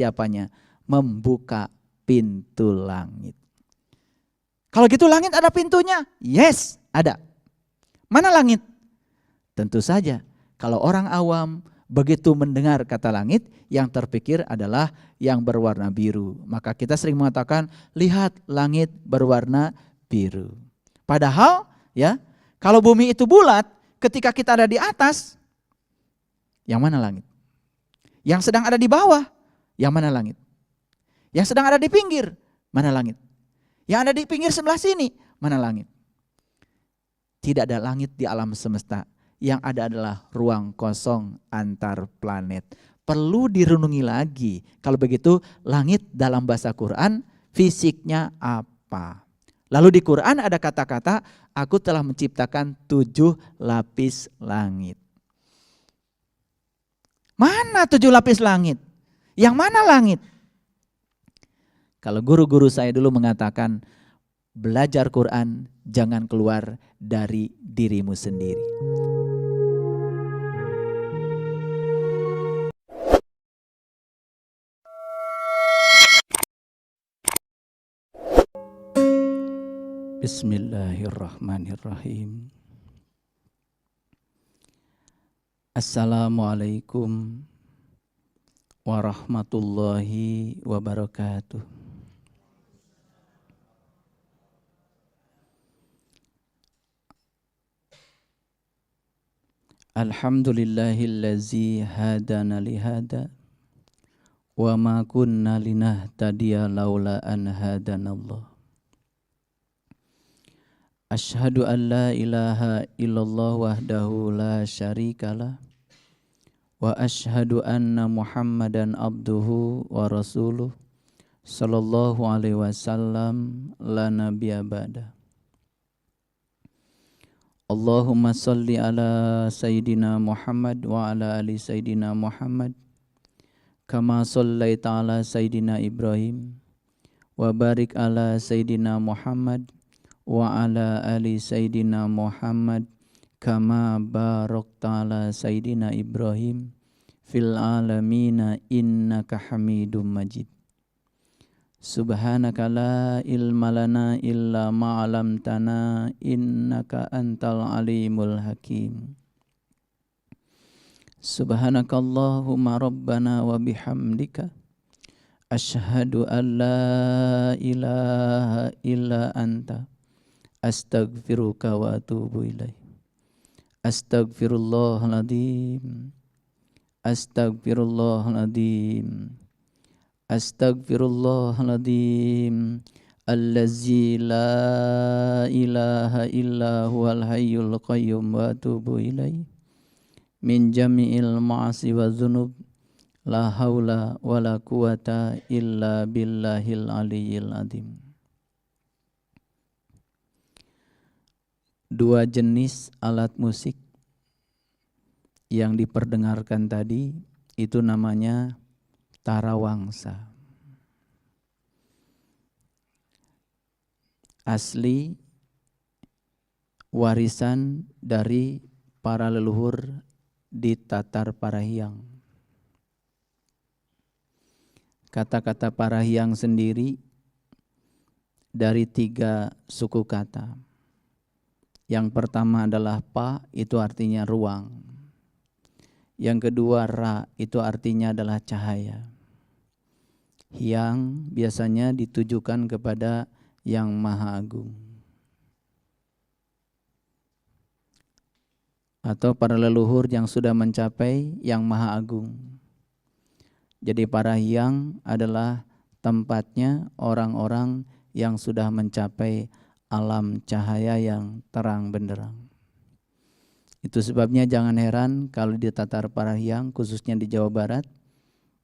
Siapanya? Membuka pintu langit. Kalau gitu langit ada pintunya? Yes, ada. Mana langit? Tentu saja kalau orang awam begitu mendengar kata langit, yang terpikir adalah yang berwarna biru. Maka kita sering mengatakan, lihat langit berwarna biru. Padahal ya, kalau bumi itu bulat, ketika kita ada di atas, yang mana langit? Yang sedang ada di bawah, yang mana langit? Yang sedang ada di pinggir, mana langit? Yang ada di pinggir sebelah sini, mana langit? Tidak ada langit di alam semesta. Yang ada adalah ruang kosong antar planet. Perlu direnungi lagi. Kalau begitu, langit dalam bahasa Quran fisiknya apa? Lalu di Quran ada kata-kata, aku telah menciptakan 7 lapis langit. Mana 7 lapis langit? Yang mana langit? Kalau guru-guru saya dulu mengatakan, belajar Quran jangan keluar dari dirimu sendiri. Bismillahirrahmanirrahim. Assalamualaikum warahmatullahi wabarakatuh. Alhamdulillahillazi hadana lihada wa ma kunna linahtadiya laula an hadanallah. Asyhadu an la ilaha illallah wahdahu la syarikalah wa asyhadu anna Muhammadan abduhu wa rasuluh sallallahu alaihi wasallam la nabiyya ba'da. Allahumma salli ala Sayyidina Muhammad wa ala ali Sayyidina Muhammad kama sallaita ala Sayyidina Ibrahim wa barik ala Sayyidina Muhammad wa ala ali Sayyidina Muhammad kama barakta ala Sayyidina Ibrahim fil alamina innaka Hamidum Majid. Subhanaka la ilma lana illa ma 'allamtana innaka antal alimul hakim. Subhanakallahumma rabbana wa bihamdika asyhadu an la ilaha illa anta astaghfiruka wa atubu ilaih. Astaghfirullahaladzim. Astaghfirullahaladzim. Astaghfirullahaladzim. Allazi la ilaha illa huwal hayyul qayyum wa atubu ilaih. Min jami'il ma'asi wa dzunub. La haula wa la quwata illa billahil aliyyil azim. Dua jenis alat musik yang diperdengarkan tadi itu namanya tarawangsa. Asli warisan dari para leluhur di Tatar Parahiang. Kata-kata Parahiang sendiri dari 3 suku kata. Yang pertama adalah pa, itu artinya ruang. Yang kedua ra, itu artinya adalah cahaya. Hyang biasanya ditujukan kepada Yang Maha Agung. Atau para leluhur yang sudah mencapai Yang Maha Agung. Jadi para hyang adalah tempatnya orang-orang yang sudah mencapai alam cahaya yang terang benderang. Itu sebabnya jangan heran kalau di Tatar Parahiang, khususnya di Jawa Barat,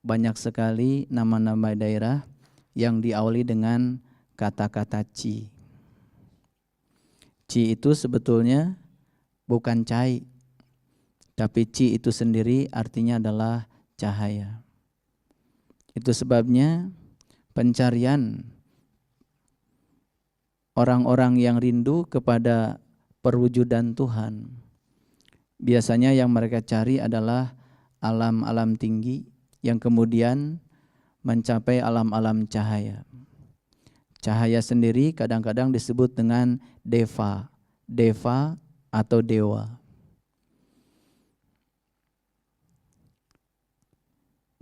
banyak sekali nama-nama daerah yang diawali dengan kata-kata ci. Ci itu sebetulnya bukan cai, tapi ci itu sendiri artinya adalah cahaya. Itu sebabnya pencarian orang-orang yang rindu kepada perwujudan Tuhan, biasanya yang mereka cari adalah alam-alam tinggi yang kemudian mencapai alam-alam cahaya. Cahaya sendiri kadang-kadang disebut dengan deva, deva atau dewa.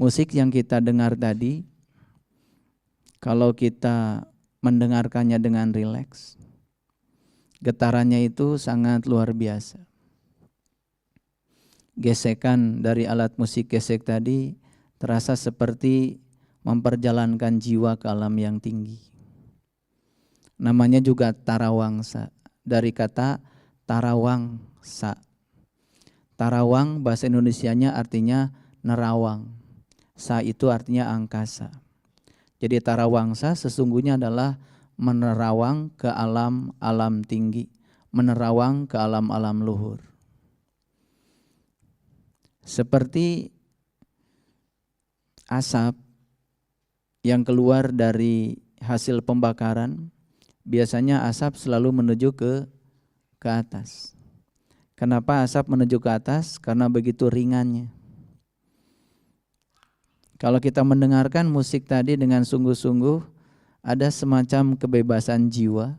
Musik yang kita dengar tadi, kalau kita mendengarkannya dengan rileks, getarannya itu sangat luar biasa. Gesekan dari alat musik gesek tadi terasa seperti memperjalankan jiwa ke alam yang tinggi. Namanya juga tarawangsa, dari kata tarawangsa. Tarawang bahasa Indonesianya artinya nerawang. Sa itu artinya angkasa. Jadi tarawangsa sesungguhnya adalah menerawang ke alam-alam tinggi, menerawang ke alam-alam luhur. Seperti asap yang keluar dari hasil pembakaran, biasanya asap selalu menuju ke atas. Kenapa asap menuju ke atas? Karena begitu ringannya. Kalau kita mendengarkan musik tadi dengan sungguh-sungguh, ada semacam kebebasan jiwa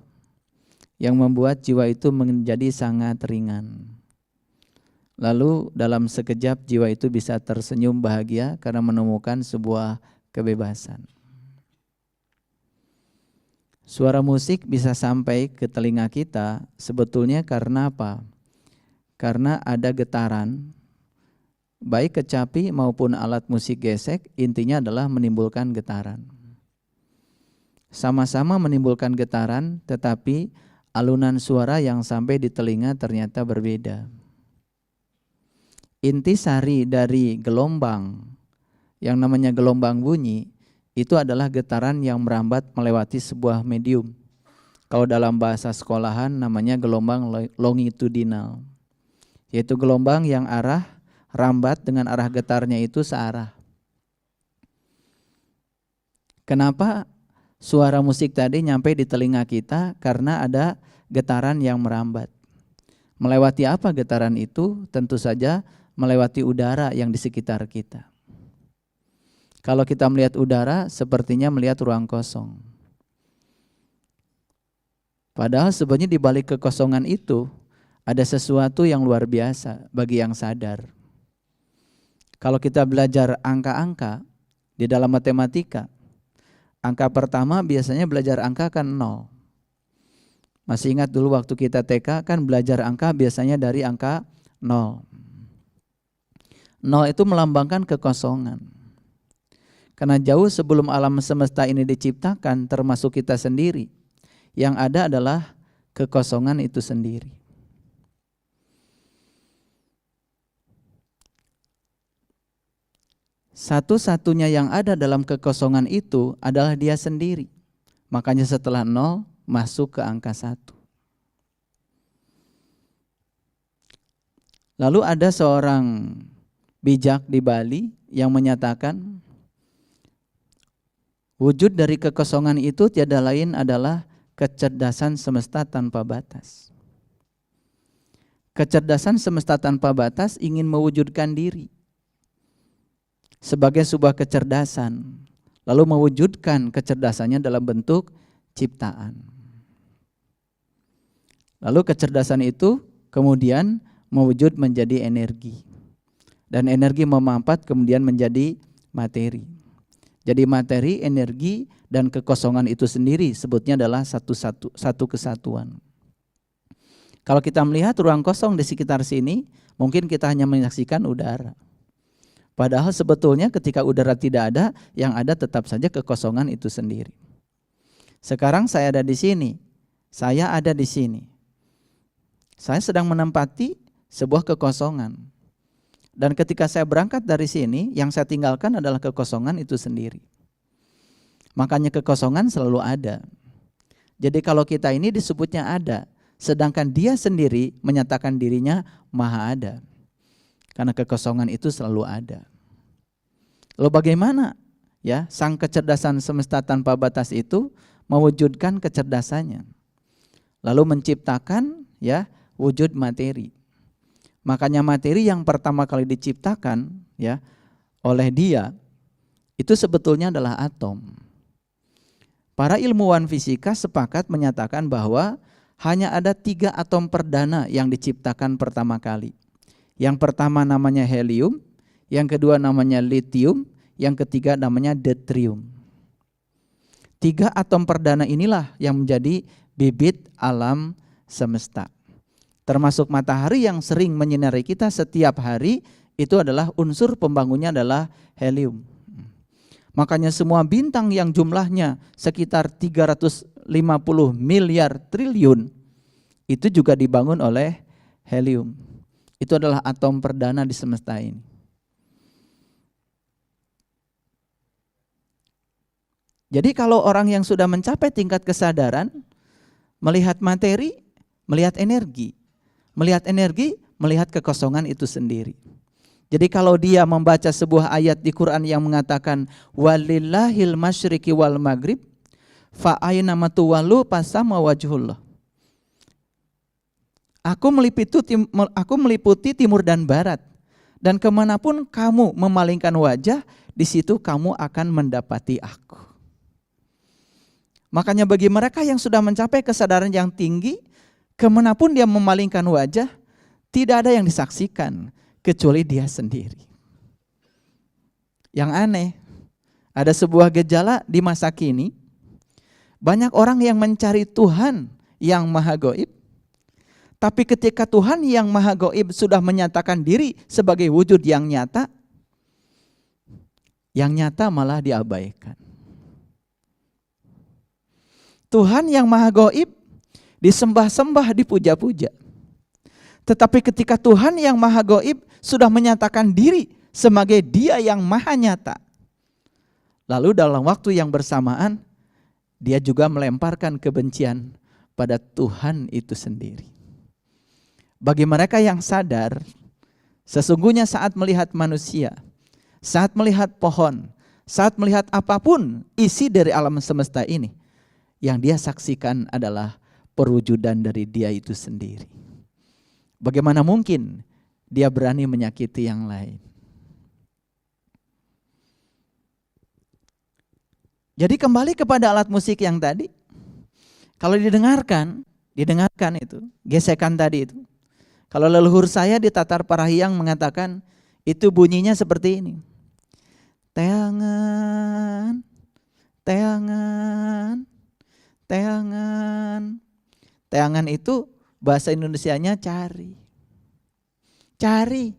yang membuat jiwa itu menjadi sangat ringan. Lalu dalam sekejap jiwa itu bisa tersenyum bahagia karena menemukan sebuah kebebasan. Suara musik bisa sampai ke telinga kita sebetulnya karena apa? Karena ada getaran, baik kecapi maupun alat musik gesek, intinya adalah menimbulkan getaran. Sama-sama menimbulkan getaran, tetapi alunan suara yang sampai di telinga ternyata berbeda. Intisari dari gelombang yang namanya gelombang bunyi itu adalah getaran yang merambat melewati sebuah medium. Kalau dalam bahasa sekolahan namanya gelombang longitudinal, yaitu gelombang yang arah rambat dengan arah getarnya itu searah. Kenapa suara musik tadi nyampe di telinga kita? Karena ada getaran yang merambat. Melewati apa getaran itu? Tentu saja melewati udara yang di sekitar kita. Kalau kita melihat udara, sepertinya melihat ruang kosong. Padahal sebenarnya di balik kekosongan itu ada sesuatu yang luar biasa bagi yang sadar. Kalau kita belajar angka-angka di dalam matematika, angka pertama biasanya belajar angka kan 0. Masih ingat dulu waktu kita TK kan belajar angka biasanya dari angka 0. 0 itu melambangkan kekosongan. Karena jauh sebelum alam semesta ini diciptakan, termasuk kita sendiri, yang ada adalah kekosongan itu sendiri. Satu-satunya yang ada dalam kekosongan itu adalah dia sendiri. Makanya setelah 0 masuk ke angka 1. Lalu ada seorang bijak di Bali yang menyatakan wujud dari kekosongan itu tiada lain adalah kecerdasan semesta tanpa batas. Kecerdasan semesta tanpa batas ingin mewujudkan diri sebagai sebuah kecerdasan, lalu mewujudkan kecerdasannya dalam bentuk ciptaan. Lalu kecerdasan itu kemudian mewujud menjadi energi. Dan energi memampat kemudian menjadi materi. Jadi materi, energi, dan kekosongan itu sendiri sebutnya adalah satu kesatuan. Kalau kita melihat ruang kosong di sekitar sini, mungkin kita hanya menyaksikan udara. Padahal sebetulnya ketika udara tidak ada, yang ada tetap saja kekosongan itu sendiri. Sekarang saya ada di sini, saya ada di sini. Saya sedang menempati sebuah kekosongan. Dan ketika saya berangkat dari sini, yang saya tinggalkan adalah kekosongan itu sendiri. Makanya kekosongan selalu ada. Jadi kalau kita ini disebutnya ada, sedangkan dia sendiri menyatakan dirinya maha ada. Karena kekosongan itu selalu ada. Lalu bagaimana ya sang kecerdasan semesta tanpa batas itu mewujudkan kecerdasannya? Lalu menciptakan ya wujud materi. Makanya materi yang pertama kali diciptakan ya oleh dia itu sebetulnya adalah atom. Para ilmuwan fisika sepakat menyatakan bahwa hanya ada 3 atom perdana yang diciptakan pertama kali. Yang pertama namanya helium, yang kedua namanya lithium, yang ketiga namanya deuterium. 3 atom perdana inilah yang menjadi bibit alam semesta. Termasuk matahari yang sering menyinari kita setiap hari, itu adalah unsur pembangunnya adalah helium. Makanya semua bintang yang jumlahnya sekitar 350 miliar triliun itu juga dibangun oleh helium. Itu adalah atom perdana di semesta ini. Jadi kalau orang yang sudah mencapai tingkat kesadaran, melihat materi, melihat energi, melihat kekosongan itu sendiri. Jadi kalau dia membaca sebuah ayat di Quran yang mengatakan walillahil masyriqi wal maghrib fa aina matuwallu fasama wajhullah. Aku meliputi timur dan barat, dan kemanapun kamu memalingkan wajah, di situ kamu akan mendapati aku. Makanya bagi mereka yang sudah mencapai kesadaran yang tinggi, kemanapun dia memalingkan wajah, tidak ada yang disaksikan kecuali dia sendiri. Yang aneh, ada sebuah gejala di masa kini, banyak orang yang mencari Tuhan yang maha gaib, tapi ketika Tuhan yang maha gaib sudah menyatakan diri sebagai wujud yang nyata malah diabaikan. Tuhan yang maha gaib disembah-sembah, dipuja-puja. Tetapi ketika Tuhan yang maha gaib sudah menyatakan diri sebagai Dia yang maha nyata, lalu dalam waktu yang bersamaan dia juga melemparkan kebencian pada Tuhan itu sendiri. Bagi mereka yang sadar, sesungguhnya saat melihat manusia, saat melihat pohon, saat melihat apapun isi dari alam semesta ini, yang dia saksikan adalah perwujudan dari Dia itu sendiri. Bagaimana mungkin dia berani menyakiti yang lain? Jadi kembali kepada alat musik yang tadi, kalau didengarkan itu, gesekan tadi itu. Kalau leluhur saya di Tatar Parahiang mengatakan, itu bunyinya seperti ini. Teangan, teangan, teangan. Teangan itu bahasa Indonesianya cari. Cari.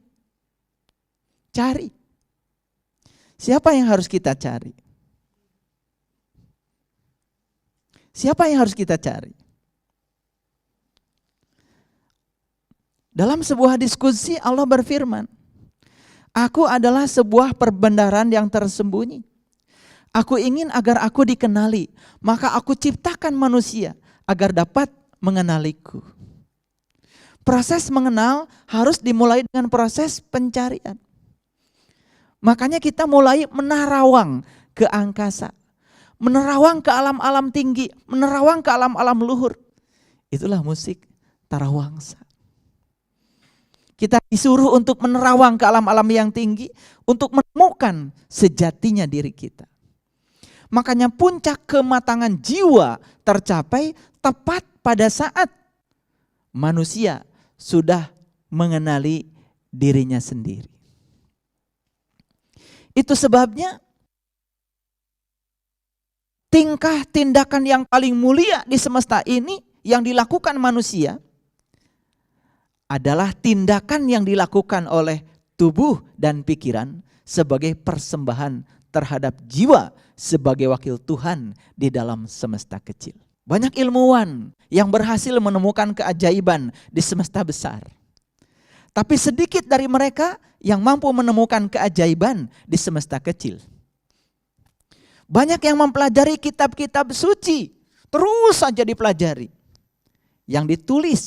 Cari. Siapa yang harus kita cari? Siapa yang harus kita cari? Dalam sebuah diskusi Allah berfirman, aku adalah sebuah perbendaharaan yang tersembunyi. Aku ingin agar aku dikenali, maka aku ciptakan manusia agar dapat mengenaliku. Proses mengenal harus dimulai dengan proses pencarian. Makanya kita mulai menerawang ke angkasa, menerawang ke alam-alam tinggi, menerawang ke alam-alam luhur. Itulah musik tarawangsa. Kita disuruh untuk menerawang ke alam-alam yang tinggi, untuk menemukan sejatinya diri kita. Makanya puncak kematangan jiwa tercapai tepat pada saat manusia sudah mengenali dirinya sendiri. Itu sebabnya tingkah tindakan yang paling mulia di semesta ini yang dilakukan manusia adalah tindakan yang dilakukan oleh tubuh dan pikiran sebagai persembahan terhadap jiwa sebagai wakil Tuhan di dalam semesta kecil. Banyak ilmuwan yang berhasil menemukan keajaiban di semesta besar. Tapi sedikit dari mereka yang mampu menemukan keajaiban di semesta kecil. Banyak yang mempelajari kitab-kitab suci, terus saja dipelajari. Yang ditulis,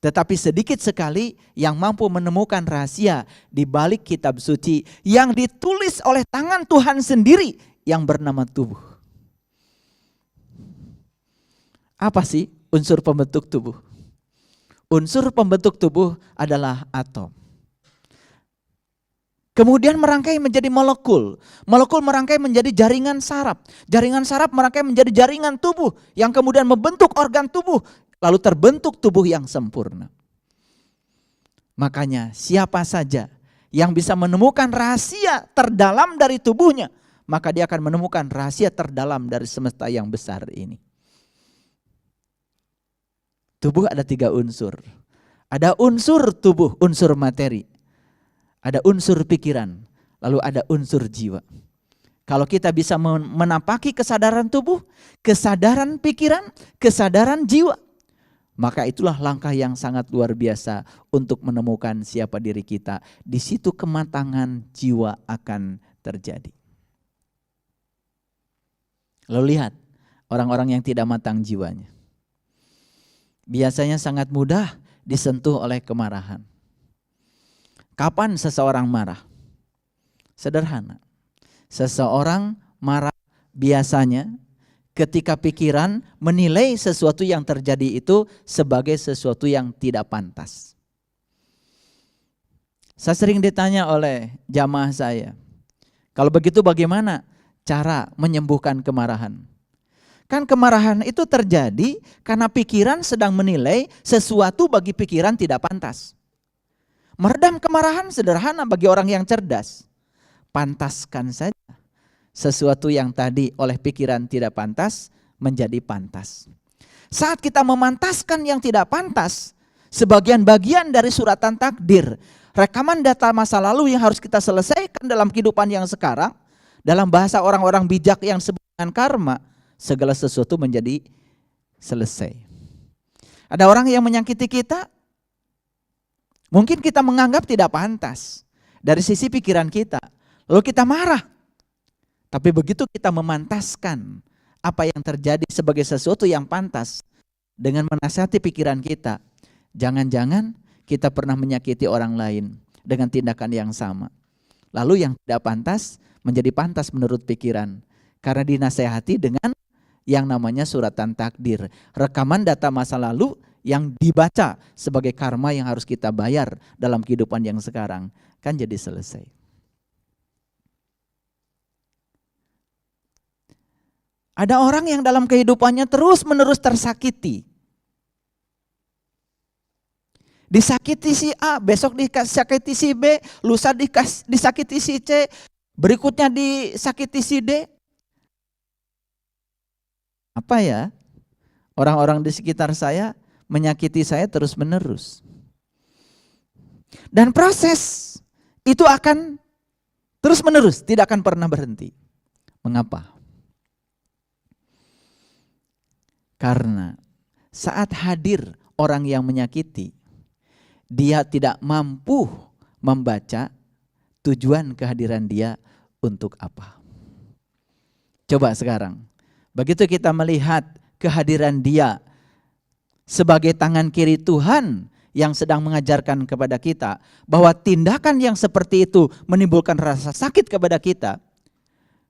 tetapi sedikit sekali yang mampu menemukan rahasia di balik kitab suci yang ditulis oleh tangan Tuhan sendiri yang bernama tubuh. Apa sih unsur pembentuk tubuh? Unsur pembentuk tubuh adalah atom. Kemudian merangkai menjadi molekul. Molekul merangkai menjadi jaringan saraf. Jaringan saraf merangkai menjadi jaringan tubuh yang kemudian membentuk organ tubuh. Lalu terbentuk tubuh yang sempurna. Makanya siapa saja yang bisa menemukan rahasia terdalam dari tubuhnya, maka dia akan menemukan rahasia terdalam dari semesta yang besar ini. Tubuh ada 3 unsur. Ada unsur tubuh, unsur materi. Ada unsur pikiran, lalu ada unsur jiwa. Kalau kita bisa menapaki kesadaran tubuh, kesadaran pikiran, kesadaran jiwa, maka itulah langkah yang sangat luar biasa untuk menemukan siapa diri kita. Di situ kematangan jiwa akan terjadi. Lalu lihat orang-orang yang tidak matang jiwanya. Biasanya sangat mudah disentuh oleh kemarahan. Kapan seseorang marah? Sederhana. Seseorang marah biasanya ketika pikiran menilai sesuatu yang terjadi itu sebagai sesuatu yang tidak pantas. Saya sering ditanya oleh jamaah saya, kalau begitu bagaimana cara menyembuhkan kemarahan? Kan kemarahan itu terjadi karena pikiran sedang menilai sesuatu bagi pikiran tidak pantas. Meredam kemarahan sederhana bagi orang yang cerdas. Pantaskan saja sesuatu yang tadi oleh pikiran tidak pantas menjadi pantas. Saat kita memantaskan yang tidak pantas, sebagian-bagian dari suratan takdir, rekaman data masa lalu yang harus kita selesaikan dalam kehidupan yang sekarang, dalam bahasa orang-orang bijak yang disebut dengan karma, segala sesuatu menjadi selesai. Ada orang yang menyakiti kita, mungkin kita menganggap tidak pantas dari sisi pikiran kita. Lalu kita marah. Tapi begitu kita memantaskan apa yang terjadi sebagai sesuatu yang pantas dengan menasihati pikiran kita, jangan-jangan kita pernah menyakiti orang lain dengan tindakan yang sama. Lalu yang tidak pantas menjadi pantas menurut pikiran karena dinasihati dengan yang namanya suratan takdir, rekaman data masa lalu yang dibaca sebagai karma yang harus kita bayar dalam kehidupan yang sekarang, kan jadi selesai. Ada orang yang dalam kehidupannya terus-menerus tersakiti. Disakiti si A, besok disakiti si B, lusa disakiti si C, berikutnya disakiti si D. Apa ya? Orang-orang di sekitar saya menyakiti saya terus-menerus. Dan proses itu akan terus-menerus, tidak akan pernah berhenti. Mengapa? Karena saat hadir orang yang menyakiti, dia tidak mampu membaca tujuan kehadiran dia untuk apa. Coba sekarang, begitu kita melihat kehadiran dia sebagai tangan kiri Tuhan yang sedang mengajarkan kepada kita bahwa tindakan yang seperti itu menimbulkan rasa sakit kepada kita,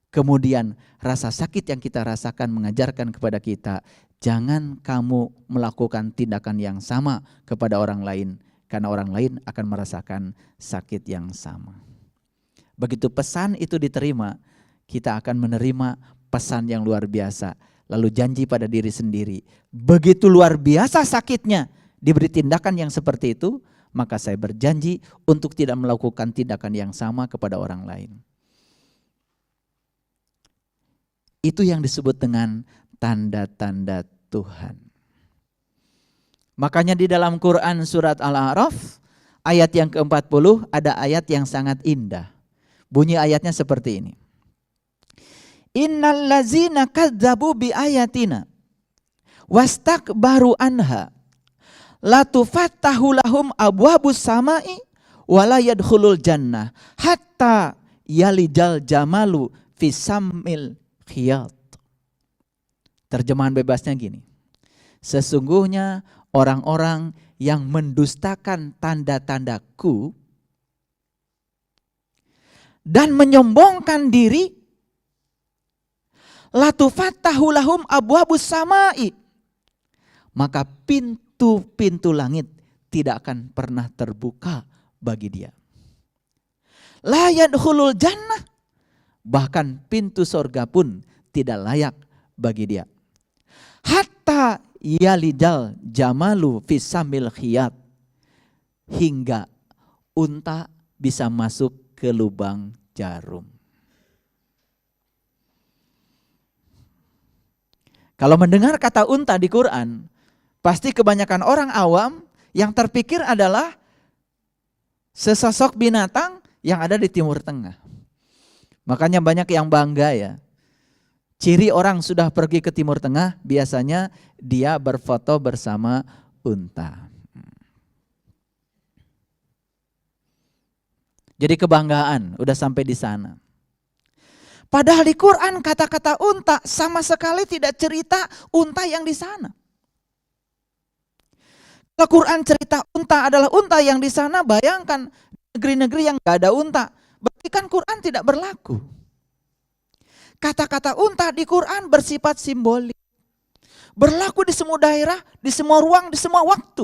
kemudian rasa sakit yang kita rasakan mengajarkan kepada kita, jangan kamu melakukan tindakan yang sama kepada orang lain, karena orang lain akan merasakan sakit yang sama. Begitu pesan itu diterima, kita akan menerima pesan yang luar biasa. Lalu janji pada diri sendiri, begitu luar biasa sakitnya diberi tindakan yang seperti itu, maka saya berjanji untuk tidak melakukan tindakan yang sama kepada orang lain. Itu yang disebut dengan tanda-tanda Tuhan. Makanya di dalam Quran surat Al-A'raf ayat yang ke-40 ada ayat yang sangat indah. Bunyi ayatnya seperti ini. Innal ladzina kadzabu bi ayatina wastakbaru anha la tufattahu lahum abwabus samai wala yadkhulul jannah hatta yalijal jamalu fi sammil khiyat. Terjemahan bebasnya gini. Sesungguhnya orang-orang yang mendustakan tanda-tandaku dan menyombongkan diri, la tufattahu lahum abwabus samai, maka pintu-pintu langit tidak akan pernah terbuka bagi dia. La yadkhulul jannah. Bahkan pintu surga pun tidak layak bagi dia. Hatta yalidal jamalu fisamil khiyat. Hingga unta bisa masuk ke lubang jarum. Kalau mendengar kata unta di Quran, pasti kebanyakan orang awam yang terpikir adalah sesosok binatang yang ada di Timur Tengah. Makanya banyak yang bangga ya. Ciri orang sudah pergi ke Timur Tengah, biasanya dia berfoto bersama unta. Jadi kebanggaan, udah sampai di sana. Padahal di Quran kata-kata unta sama sekali tidak cerita unta yang di sana. Kalau Quran cerita unta adalah unta yang di sana, bayangkan negeri-negeri yang gak ada unta. Berarti kan Quran tidak berlaku. Kata-kata unta di Quran bersifat simbolik. Berlaku di semua daerah, di semua ruang, di semua waktu.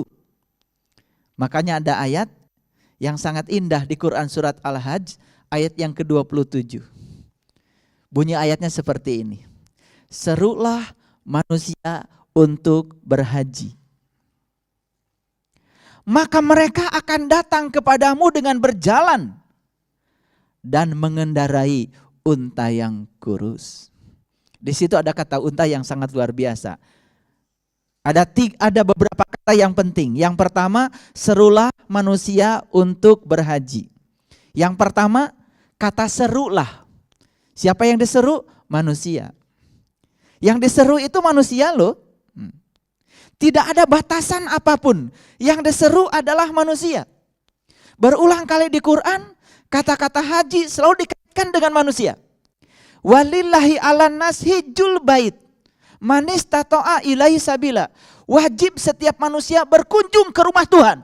Makanya ada ayat yang sangat indah di Quran surat Al-Hajj ayat yang ke-27. Bunyi ayatnya seperti ini. Serulah manusia untuk berhaji. Maka mereka akan datang kepadamu dengan berjalan dan mengendarai unta yang kurus. Di situ ada kata unta yang sangat luar biasa. Ada beberapa kata yang penting. Yang pertama, serulah manusia untuk berhaji. Yang pertama, kata serulah. Siapa yang diseru? Manusia. Yang diseru itu manusia loh. Tidak ada batasan apapun. Yang diseru adalah manusia. Berulang kali di Quran, kata-kata haji selalu dikaitkan dengan manusia. Walillahi ala nas hijjul bait man istata'a ilaihi sabila. Wajib setiap manusia berkunjung ke rumah Tuhan.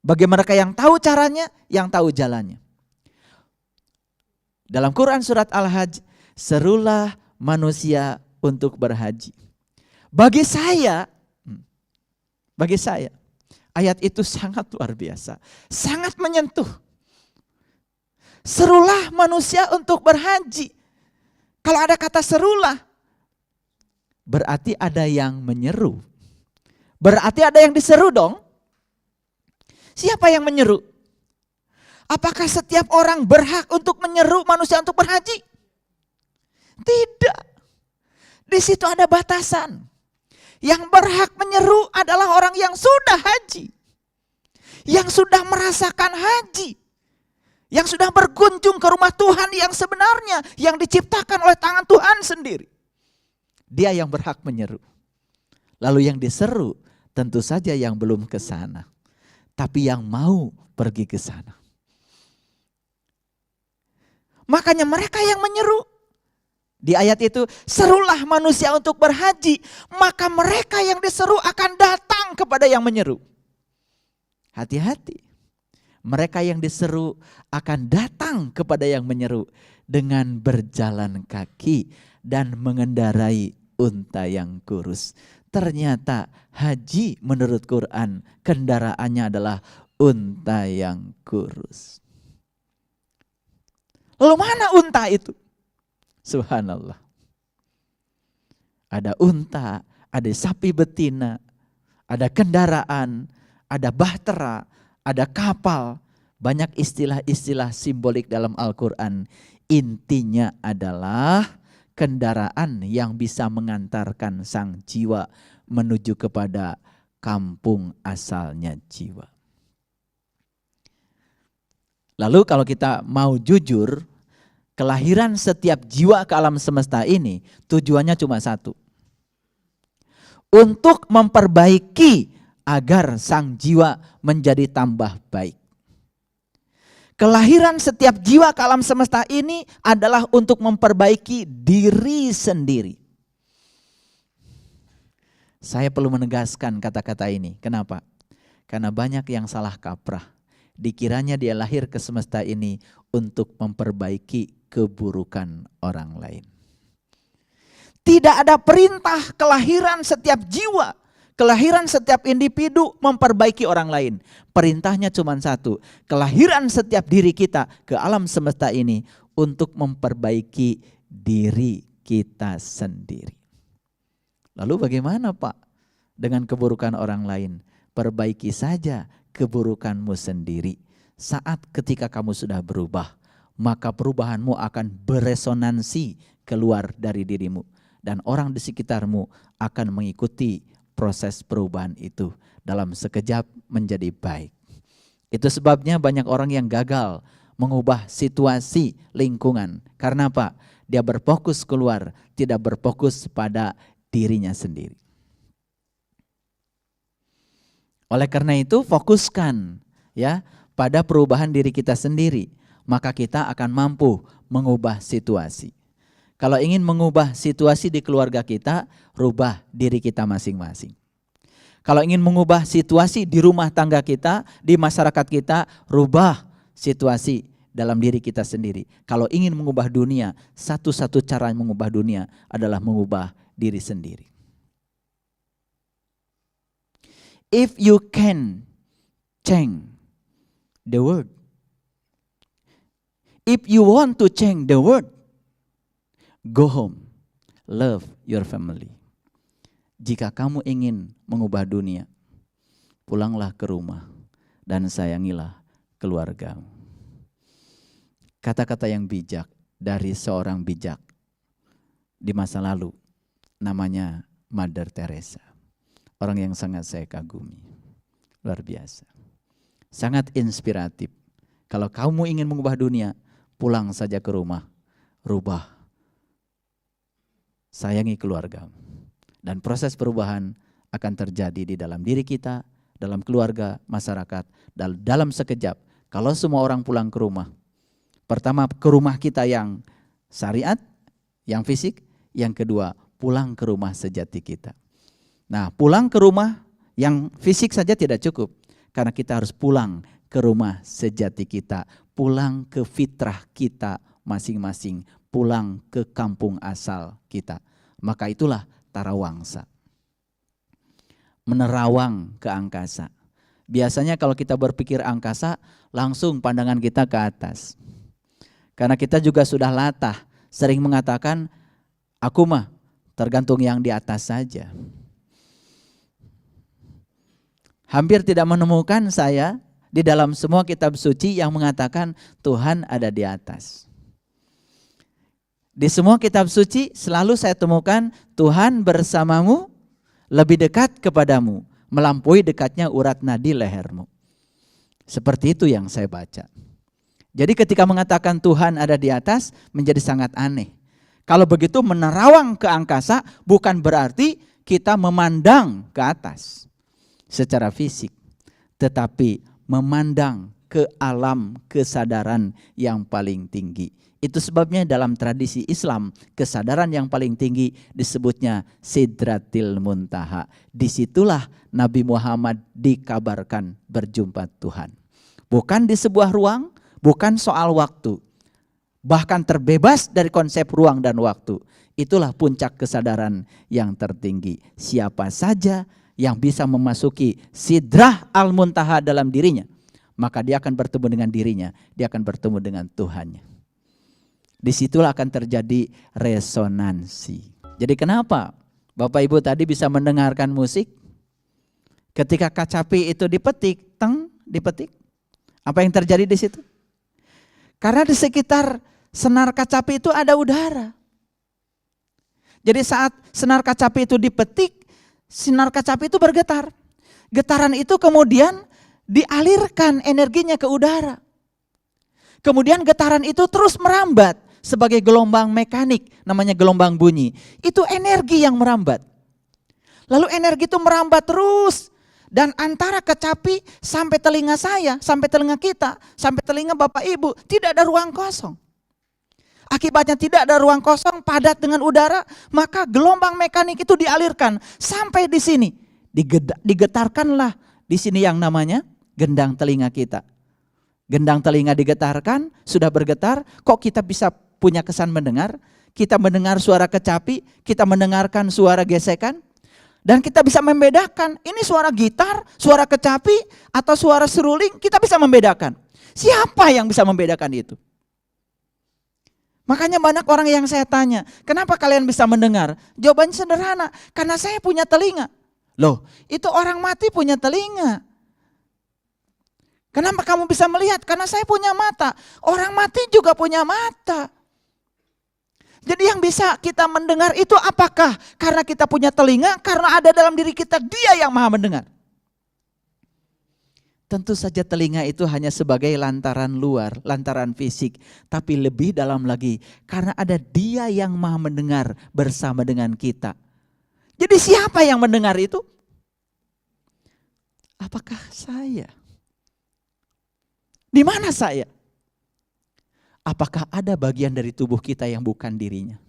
Bagi mereka yang tahu caranya, yang tahu jalannya. Dalam Quran surat Al-Hajj, serulah manusia untuk berhaji. Bagi saya, ayat itu sangat luar biasa, sangat menyentuh. Serulah manusia untuk berhaji. Kalau ada kata serulah, berarti ada yang menyeru. Berarti ada yang diseru dong. Siapa yang menyeru? Apakah setiap orang berhak untuk menyeru manusia untuk berhaji? Tidak. Di situ ada batasan. Yang berhak menyeru adalah orang yang sudah haji. Yang sudah merasakan haji. Yang sudah berkunjung ke rumah Tuhan yang sebenarnya. Yang diciptakan oleh tangan Tuhan sendiri. Dia yang berhak menyeru. Lalu yang diseru tentu saja yang belum ke sana. Tapi yang mau pergi ke sana. Makanya mereka yang menyeru. Di ayat itu, serulah manusia untuk berhaji, maka mereka yang diseru akan datang kepada yang menyeru. Hati-hati. Mereka yang diseru akan datang kepada yang menyeru dengan berjalan kaki dan mengendarai unta yang kurus. Ternyata haji menurut Quran kendaraannya adalah unta yang kurus. Lalu mana unta itu? Subhanallah. Ada unta, ada sapi betina, ada kendaraan, ada bahtera, ada kapal. Banyak istilah-istilah simbolik dalam Al-Quran. Intinya adalah kendaraan yang bisa mengantarkan sang jiwa menuju kepada kampung asalnya jiwa. Lalu kalau kita mau jujur, kelahiran setiap jiwa ke alam semesta ini tujuannya cuma satu. Untuk memperbaiki agar sang jiwa menjadi tambah baik. Kelahiran setiap jiwa ke alam semesta ini adalah untuk memperbaiki diri sendiri. Saya perlu menegaskan kata-kata ini. Kenapa? Karena banyak yang salah kaprah. Dikiranya dia lahir ke semesta ini untuk memperbaiki keburukan orang lain. Tidak ada perintah kelahiran setiap jiwa Kelahiran setiap individu memperbaiki orang lain. Perintahnya cuma satu. Kelahiran setiap diri kita ke alam semesta ini untuk memperbaiki diri kita sendiri. Lalu bagaimana Pak dengan keburukan orang lain? Perbaiki saja keburukanmu sendiri. Saat ketika kamu sudah berubah, maka perubahanmu akan beresonansi keluar dari dirimu. Dan orang di sekitarmu akan mengikuti proses perubahan itu dalam sekejap menjadi baik. Itu sebabnya banyak orang yang gagal mengubah situasi lingkungan. Karena apa? Dia berfokus keluar, tidak berfokus pada dirinya sendiri. Oleh karena itu fokuskan ya pada perubahan diri kita sendiri, maka kita akan mampu mengubah situasi. Kalau ingin mengubah situasi di keluarga kita, rubah diri kita masing-masing. Kalau ingin mengubah situasi di rumah tangga kita, di masyarakat kita, rubah situasi dalam diri kita sendiri. Kalau ingin mengubah dunia, satu-satu cara mengubah dunia adalah mengubah diri sendiri. If you can change the world, if you want to change the world, go home, love your family. Jika kamu ingin mengubah dunia, pulanglah ke rumah dan sayangilah keluargamu. Kata-kata yang bijak dari seorang bijak di masa lalu, namanya Mother Teresa. Orang yang sangat saya kagumi, luar biasa. Sangat inspiratif. Kalau kamu ingin mengubah dunia, pulang saja ke rumah, rubah. Sayangi keluargamu. Dan proses perubahan akan terjadi di dalam diri kita, dalam keluarga, masyarakat, dalam sekejap. Kalau semua orang pulang ke rumah, pertama ke rumah kita yang syariat, yang fisik, yang kedua pulang ke rumah sejati kita. Nah, pulang ke rumah yang fisik saja tidak cukup, karena kita harus pulang ke rumah sejati kita, pulang ke fitrah kita masing-masing, pulang ke kampung asal kita. Maka itulah tarawangsa. Menerawang ke angkasa. Biasanya kalau kita berpikir angkasa, langsung pandangan kita ke atas. Karena kita juga sudah latah, sering mengatakan, aku mah tergantung yang di atas saja. Hampir tidak menemukan saya di dalam semua kitab suci yang mengatakan Tuhan ada di atas. Di semua kitab suci selalu saya temukan Tuhan bersamamu, lebih dekat kepadamu, melampaui dekatnya urat nadi lehermu. Seperti itu yang saya baca. Jadi ketika mengatakan Tuhan ada di atas menjadi sangat aneh. Kalau begitu menerawang ke angkasa bukan berarti kita memandang ke atas secara fisik, tetapi memandang ke alam kesadaran yang paling tinggi. Itu sebabnya dalam tradisi Islam, kesadaran yang paling tinggi disebutnya Sidratil Muntaha. Disitulah Nabi Muhammad dikabarkan berjumpa Tuhan. Bukan di sebuah ruang, bukan soal waktu. Bahkan terbebas dari konsep ruang dan waktu. Itulah puncak kesadaran yang tertinggi. Siapa saja yang bisa memasuki Sidrah Al-Muntaha dalam dirinya, maka dia akan bertemu dengan dirinya, dia akan bertemu dengan Tuhannya. Disitulah akan terjadi resonansi. Jadi kenapa Bapak Ibu tadi bisa mendengarkan musik? Ketika kacapi itu dipetik, dipetik. Apa yang terjadi di situ? Karena di sekitar senar kacapi itu ada udara. Jadi saat senar kacapi itu dipetik, sinar kacapi itu bergetar. Getaran itu kemudian dialirkan energinya ke udara. Kemudian getaran itu terus merambat sebagai gelombang mekanik, namanya gelombang bunyi. Itu energi yang merambat. Lalu energi itu merambat terus. Dan antara kecapi sampai telinga saya, sampai telinga kita, sampai telinga Bapak Ibu, tidak ada ruang kosong. Akibatnya tidak ada ruang kosong, padat dengan udara, maka gelombang mekanik itu dialirkan sampai di sini. Digetarkanlah di sini yang namanya gendang telinga kita. Gendang telinga digetarkan, sudah bergetar, kok kita bisa punya kesan mendengar? Kita mendengar suara kecapi, kita mendengarkan suara gesekan. Dan kita bisa membedakan, ini suara gitar, suara kecapi, atau suara seruling, kita bisa membedakan. Siapa yang bisa membedakan itu? Makanya banyak orang yang saya tanya, kenapa kalian bisa mendengar? Jawabannya sederhana, karena saya punya telinga. Loh, itu orang mati punya telinga. Kenapa kamu bisa melihat? Karena saya punya mata. Orang mati juga punya mata. Jadi yang bisa kita mendengar itu apakah? Karena kita punya telinga, karena ada dalam diri kita Dia yang maha mendengar. Tentu saja telinga itu hanya sebagai lantaran luar, lantaran fisik. Tapi lebih dalam lagi, karena ada Dia yang maha mendengar bersama dengan kita. Jadi siapa yang mendengar itu? Apakah saya? Di mana saya? Apakah ada bagian dari tubuh kita yang bukan dirinya?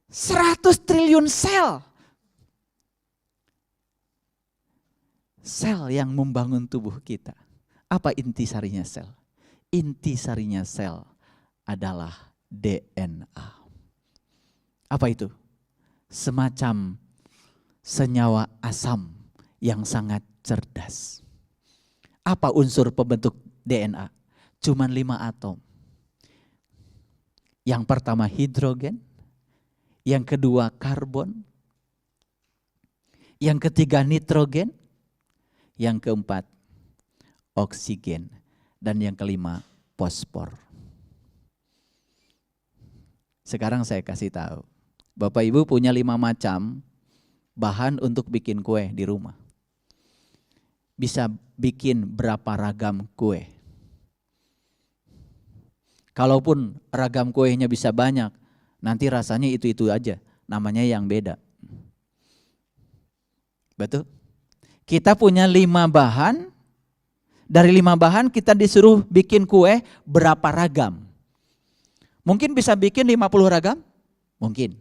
Seratus triliun sel. Sel yang membangun tubuh kita. Apa intisarinya sel? Intisarinya sel adalah DNA. Apa itu? Semacam senyawa asam yang sangat cerdas. Apa unsur pembentuk DNA? Cuman 5 atom. Yang pertama hidrogen, yang kedua karbon, yang ketiga nitrogen, yang keempat oksigen, dan yang kelima fosfor. Sekarang saya kasih tahu, Bapak Ibu punya 5 macam bahan untuk bikin kue di rumah. Bisa bikin berapa ragam kue. Kalaupun ragam kuenya bisa banyak, nanti rasanya itu-itu aja, namanya yang beda. Betul? Kita punya 5 bahan, dari 5 bahan kita disuruh bikin kue berapa ragam. Mungkin bisa bikin 50 ragam? Mungkin.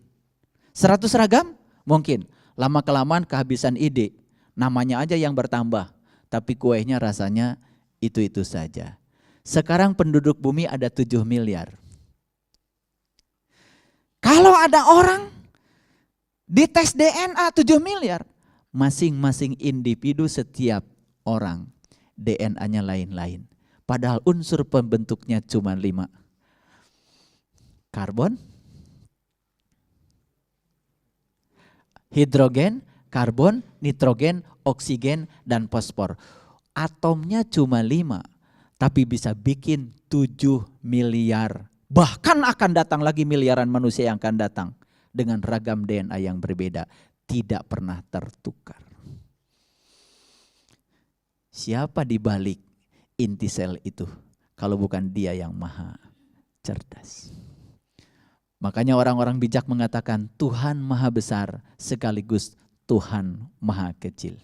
100 ragam? Mungkin. Lama-kelamaan kehabisan ide, namanya aja yang bertambah, tapi kuenya rasanya itu-itu saja. Sekarang penduduk bumi ada 7 miliar. Kalau ada orang dites DNA 7 miliar, masing-masing individu setiap orang DNA-nya lain-lain. Padahal unsur pembentuknya cuma 5. Karbon, hidrogen, karbon, nitrogen, oksigen, dan fosfor. Atomnya cuma 5, tapi bisa bikin 7 miliar. Bahkan akan datang lagi miliaran manusia yang akan datang dengan ragam DNA yang berbeda. Tidak pernah tertukar. Siapa di balik inti sel itu? Kalau bukan Dia yang maha cerdas. Makanya orang-orang bijak mengatakan Tuhan maha besar sekaligus Tuhan maha kecil.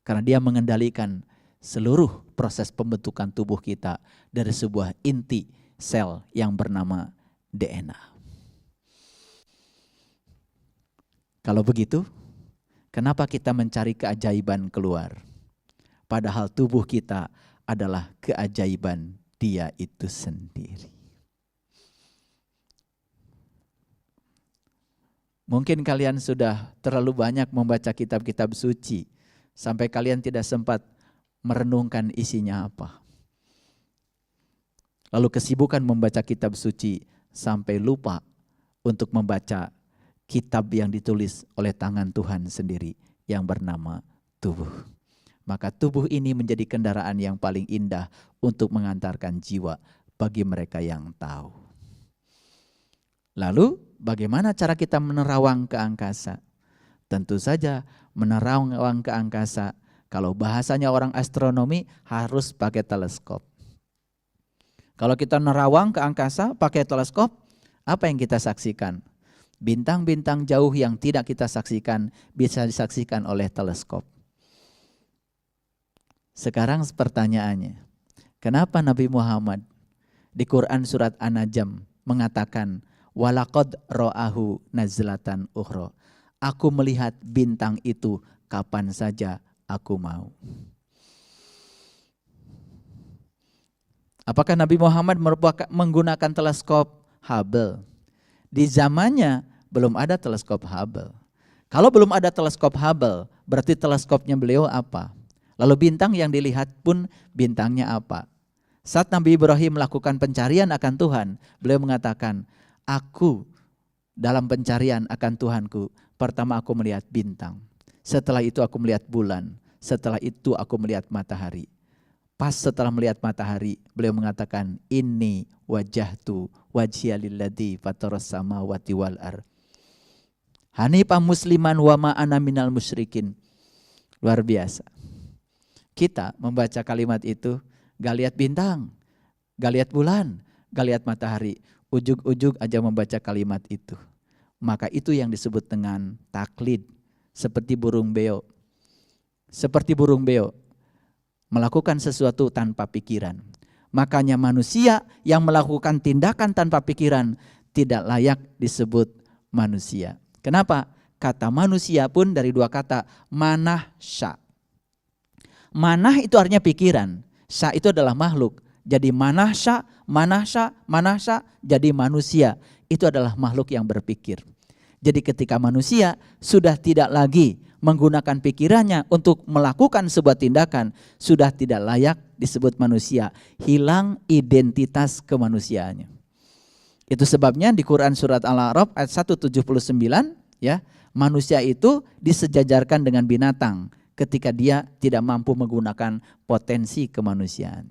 Karena Dia mengendalikan seluruh proses pembentukan tubuh kita dari sebuah inti sel yang bernama DNA. Kalau begitu, kenapa kita mencari keajaiban keluar? Padahal tubuh kita adalah keajaiban Dia itu sendiri. Mungkin kalian sudah terlalu banyak membaca kitab-kitab suci, sampai kalian tidak sempat merenungkan isinya apa. Lalu kesibukan membaca kitab suci sampai lupa untuk membaca kitab yang ditulis oleh tangan Tuhan sendiri yang bernama tubuh. Maka tubuh ini menjadi kendaraan yang paling indah untuk mengantarkan jiwa bagi mereka yang tahu. Lalu bagaimana cara kita menerawang ke angkasa? Tentu saja menerawang ke angkasa, kalau bahasanya orang astronomi harus pakai teleskop. Kalau kita nerawang ke angkasa pakai teleskop, apa yang kita saksikan? Bintang-bintang jauh yang tidak kita saksikan bisa disaksikan oleh teleskop. Sekarang pertanyaannya, kenapa Nabi Muhammad di Quran surat An-Najm mengatakan walaqad ra'ahu nazlatan ukhra? Aku melihat bintang itu kapan saja aku mau. Apakah Nabi Muhammad menggunakan teleskop Hubble? Di zamannya belum ada teleskop Hubble. Kalau belum ada teleskop Hubble, berarti teleskopnya beliau apa? Lalu bintang yang dilihat pun bintangnya apa? Saat Nabi Ibrahim melakukan pencarian akan Tuhan, beliau mengatakan, aku dalam pencarian akan Tuhanku, pertama aku melihat bintang. Setelah itu aku melihat bulan. Setelah itu aku melihat matahari. Pas setelah melihat matahari, beliau mengatakan, inni wajahtu wajhiya lilladzi fataras samawati wal ardh. Hanifan musliman wa ma ana minal musyrikin. Luar biasa. Kita membaca kalimat itu, gak lihat bintang, gak lihat bulan, gak lihat matahari. Ujug-ujug aja membaca kalimat itu. Maka itu yang disebut dengan taklid. Seperti burung beo. Seperti burung beo. Melakukan sesuatu tanpa pikiran. Makanya manusia yang melakukan tindakan tanpa pikiran tidak layak disebut manusia. Kenapa? Kata manusia pun dari dua kata, manah sya. Manah itu artinya pikiran, sya itu adalah makhluk. Jadi manah sya, jadi manusia. Itu adalah makhluk yang berpikir. Jadi ketika manusia sudah tidak lagi menggunakan pikirannya untuk melakukan sebuah tindakan, sudah tidak layak disebut manusia, hilang identitas kemanusiaannya. Itu sebabnya di Quran surat Al-A'raf ayat 179 ya, manusia itu disejajarkan dengan binatang ketika dia tidak mampu menggunakan potensi kemanusiaan.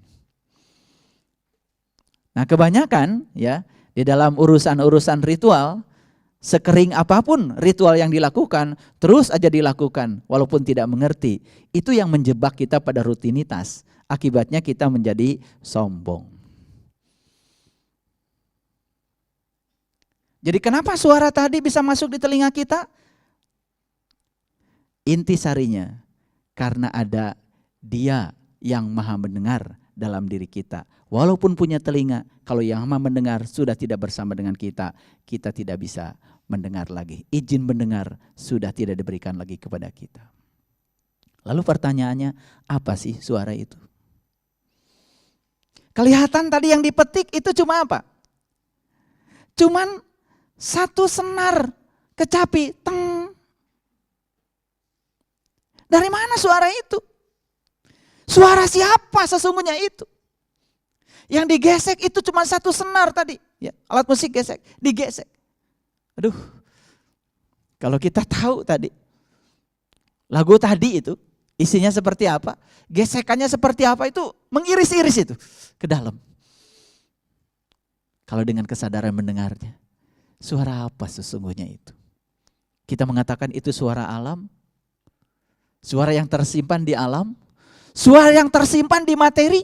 Nah, kebanyakan ya di dalam urusan-urusan ritual, sekering apapun ritual yang dilakukan, terus aja dilakukan walaupun tidak mengerti. Itu yang menjebak kita pada rutinitas. Akibatnya kita menjadi sombong. Jadi kenapa suara tadi bisa masuk di telinga kita? Intisarinya karena ada Dia yang maha mendengar dalam diri kita. Walaupun punya telinga, kalau yang maha mendengar sudah tidak bersama dengan kita, kita tidak bisa mendengar lagi. Izin mendengar sudah tidak diberikan lagi kepada kita. Lalu pertanyaannya, apa sih suara itu? Kelihatan tadi yang dipetik itu cuma apa? Cuman satu senar kecapi, teng. Dari mana suara itu? Suara siapa sesungguhnya itu? Yang digesek itu cuma satu senar tadi. Ya, alat musik gesek, digesek. Aduh, kalau kita tahu tadi, lagu tadi itu isinya seperti apa, gesekannya seperti apa, itu mengiris-iris itu ke dalam. Kalau dengan kesadaran mendengarnya, suara apa sesungguhnya itu? Kita mengatakan itu suara alam, suara yang tersimpan di alam, suara yang tersimpan di materi.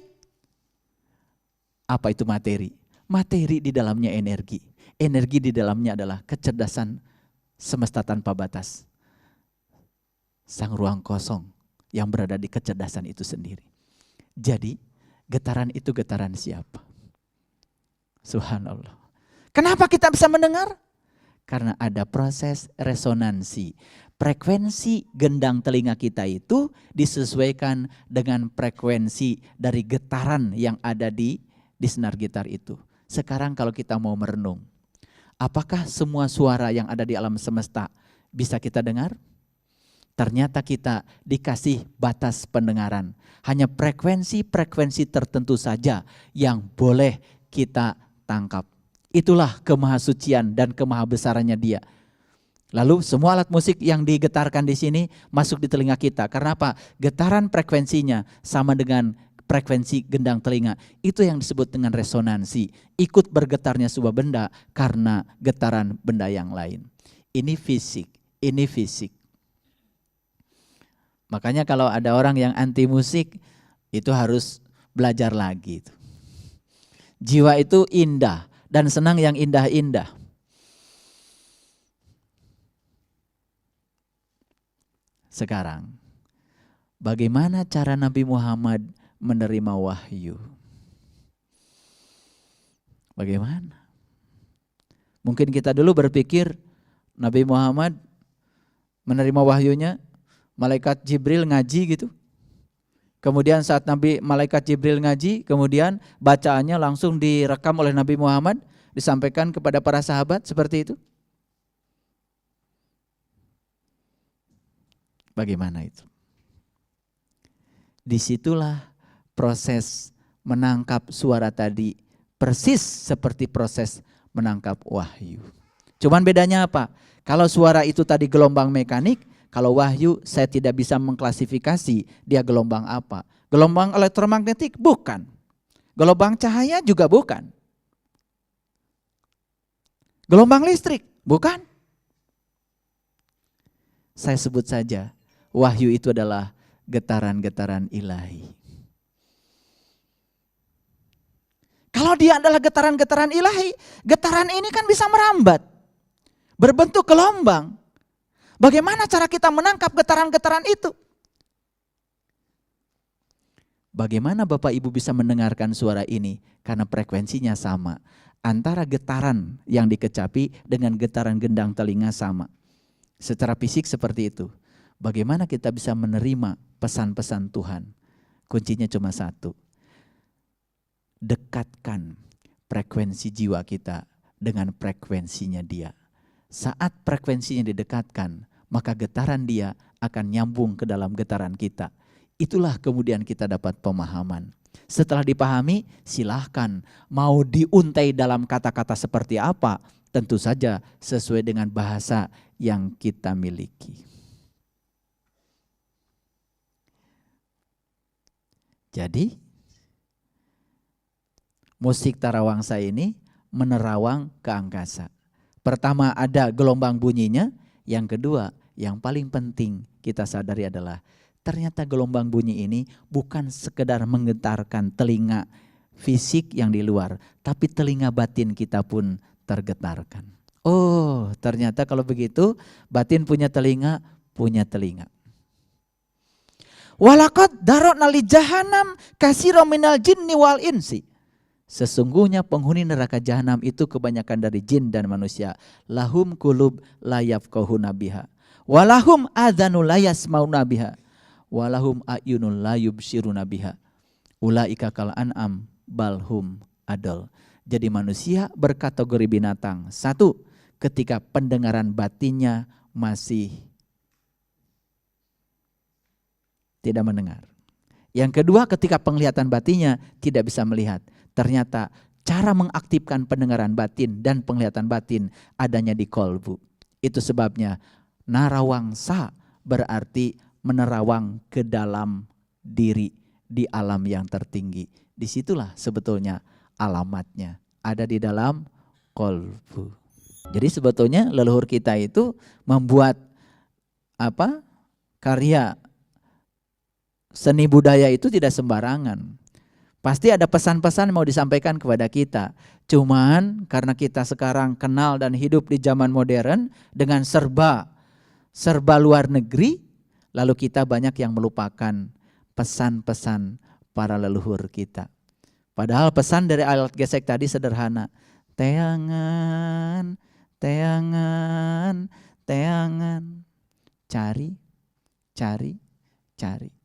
Apa itu materi? Materi di dalamnya energi. Energi di dalamnya adalah kecerdasan semesta tanpa batas. Sang ruang kosong yang berada di kecerdasan itu sendiri. Jadi getaran itu getaran siapa? Subhanallah. Kenapa kita bisa mendengar? Karena ada proses resonansi. Frekuensi gendang telinga kita itu disesuaikan dengan frekuensi dari getaran yang ada di senar gitar itu. Sekarang kalau kita mau merenung, apakah semua suara yang ada di alam semesta bisa kita dengar? Ternyata kita dikasih batas pendengaran. Hanya frekuensi-frekuensi tertentu saja yang boleh kita tangkap. Itulah kemahasucian dan kemahabesarannya Dia. Lalu semua alat musik yang digetarkan di sini masuk di telinga kita. Karena apa? Getaran frekuensinya sama dengan frekuensi gendang telinga. Itu yang disebut dengan resonansi. Ikut bergetarnya sebuah benda karena getaran benda yang lain. Ini fisik, ini fisik. Makanya kalau ada orang yang anti musik, itu harus belajar lagi. Jiwa itu indah dan senang yang indah-indah. Sekarang, bagaimana cara Nabi Muhammad menerima wahyu? Bagaimana? Mungkin kita dulu berpikir Nabi Muhammad menerima wahyunya, malaikat Jibril ngaji gitu. Kemudian saat malaikat Jibril ngaji, kemudian bacaannya langsung direkam oleh Nabi Muhammad, disampaikan kepada para sahabat seperti itu. Bagaimana itu? Disitulah proses menangkap suara tadi persis seperti proses menangkap wahyu. Cuman bedanya apa? Kalau suara itu tadi gelombang mekanik, kalau wahyu saya tidak bisa mengklasifikasi dia gelombang apa. Gelombang elektromagnetik? Bukan. Gelombang cahaya juga bukan. Gelombang listrik? Bukan. Saya sebut saja, wahyu itu adalah getaran-getaran ilahi. Kalau dia adalah getaran-getaran ilahi, getaran ini kan bisa merambat, berbentuk gelombang. Bagaimana cara kita menangkap getaran-getaran itu? Bagaimana Bapak Ibu bisa mendengarkan suara ini? Karena frekuensinya sama. Antara getaran yang dikecapi dengan getaran gendang telinga sama. Secara fisik seperti itu. Bagaimana kita bisa menerima pesan-pesan Tuhan? Kuncinya cuma satu. Dekatkan frekuensi jiwa kita dengan frekuensinya dia. Saat frekuensinya didekatkan, maka getaran dia akan nyambung ke dalam getaran kita. Itulah kemudian kita dapat pemahaman. Setelah dipahami, silahkan mau diuntai dalam kata-kata seperti apa, tentu saja sesuai dengan bahasa yang kita miliki. Jadi, musik tarawangsa ini menerawang ke angkasa. Pertama ada gelombang bunyinya, yang kedua yang paling penting kita sadari adalah ternyata gelombang bunyi ini bukan sekedar menggetarkan telinga fisik yang di luar, tapi telinga batin kita pun tergetarkan. Oh, ternyata kalau begitu batin punya telinga, Walaqad darokna li jahannam katsiran minal jinni wal insi. Sesungguhnya penghuni neraka jahanam itu kebanyakan dari jin dan manusia. Lahum qulub la yafqahuna biha, walahum adzanu la yasmauna biha, walahum ayunul la yubsiruna biha. Ulaika kal an'am balhum adol. Jadi manusia berkategori binatang. Satu, ketika pendengaran batinnya masih tidak mendengar. Yang kedua, ketika penglihatan batinnya tidak bisa melihat. Ternyata cara mengaktifkan pendengaran batin dan penglihatan batin adanya di kolbu. Itu sebabnya narawangsa berarti menerawang ke dalam diri di alam yang tertinggi. Disitulah sebetulnya alamatnya ada di dalam kolbu. Jadi sebetulnya leluhur kita itu membuat karya seni budaya itu tidak sembarangan. Pasti ada pesan-pesan mau disampaikan kepada kita. Cuman karena kita sekarang kenal dan hidup di zaman modern dengan serba luar negeri, lalu kita banyak yang melupakan pesan-pesan para leluhur kita. Padahal pesan dari alat gesek tadi sederhana. Teangan, teangan, teangan. Cari, cari, cari.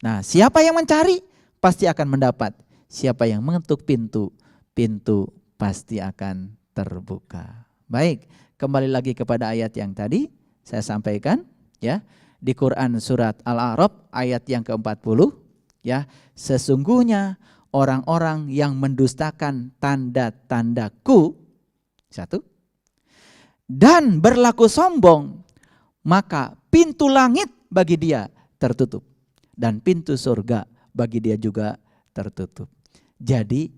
Nah, siapa yang mencari? Pasti akan mendapat. Siapa yang mengetuk pintu, pintu pasti akan terbuka. Baik, kembali lagi kepada ayat yang tadi saya sampaikan ya. Di Quran surat Al-A'raf ayat yang ke-40 ya, sesungguhnya orang-orang yang mendustakan tanda-tandaku, satu, dan berlaku sombong, maka pintu langit bagi dia tertutup dan pintu surga bagi dia juga tertutup. Jadi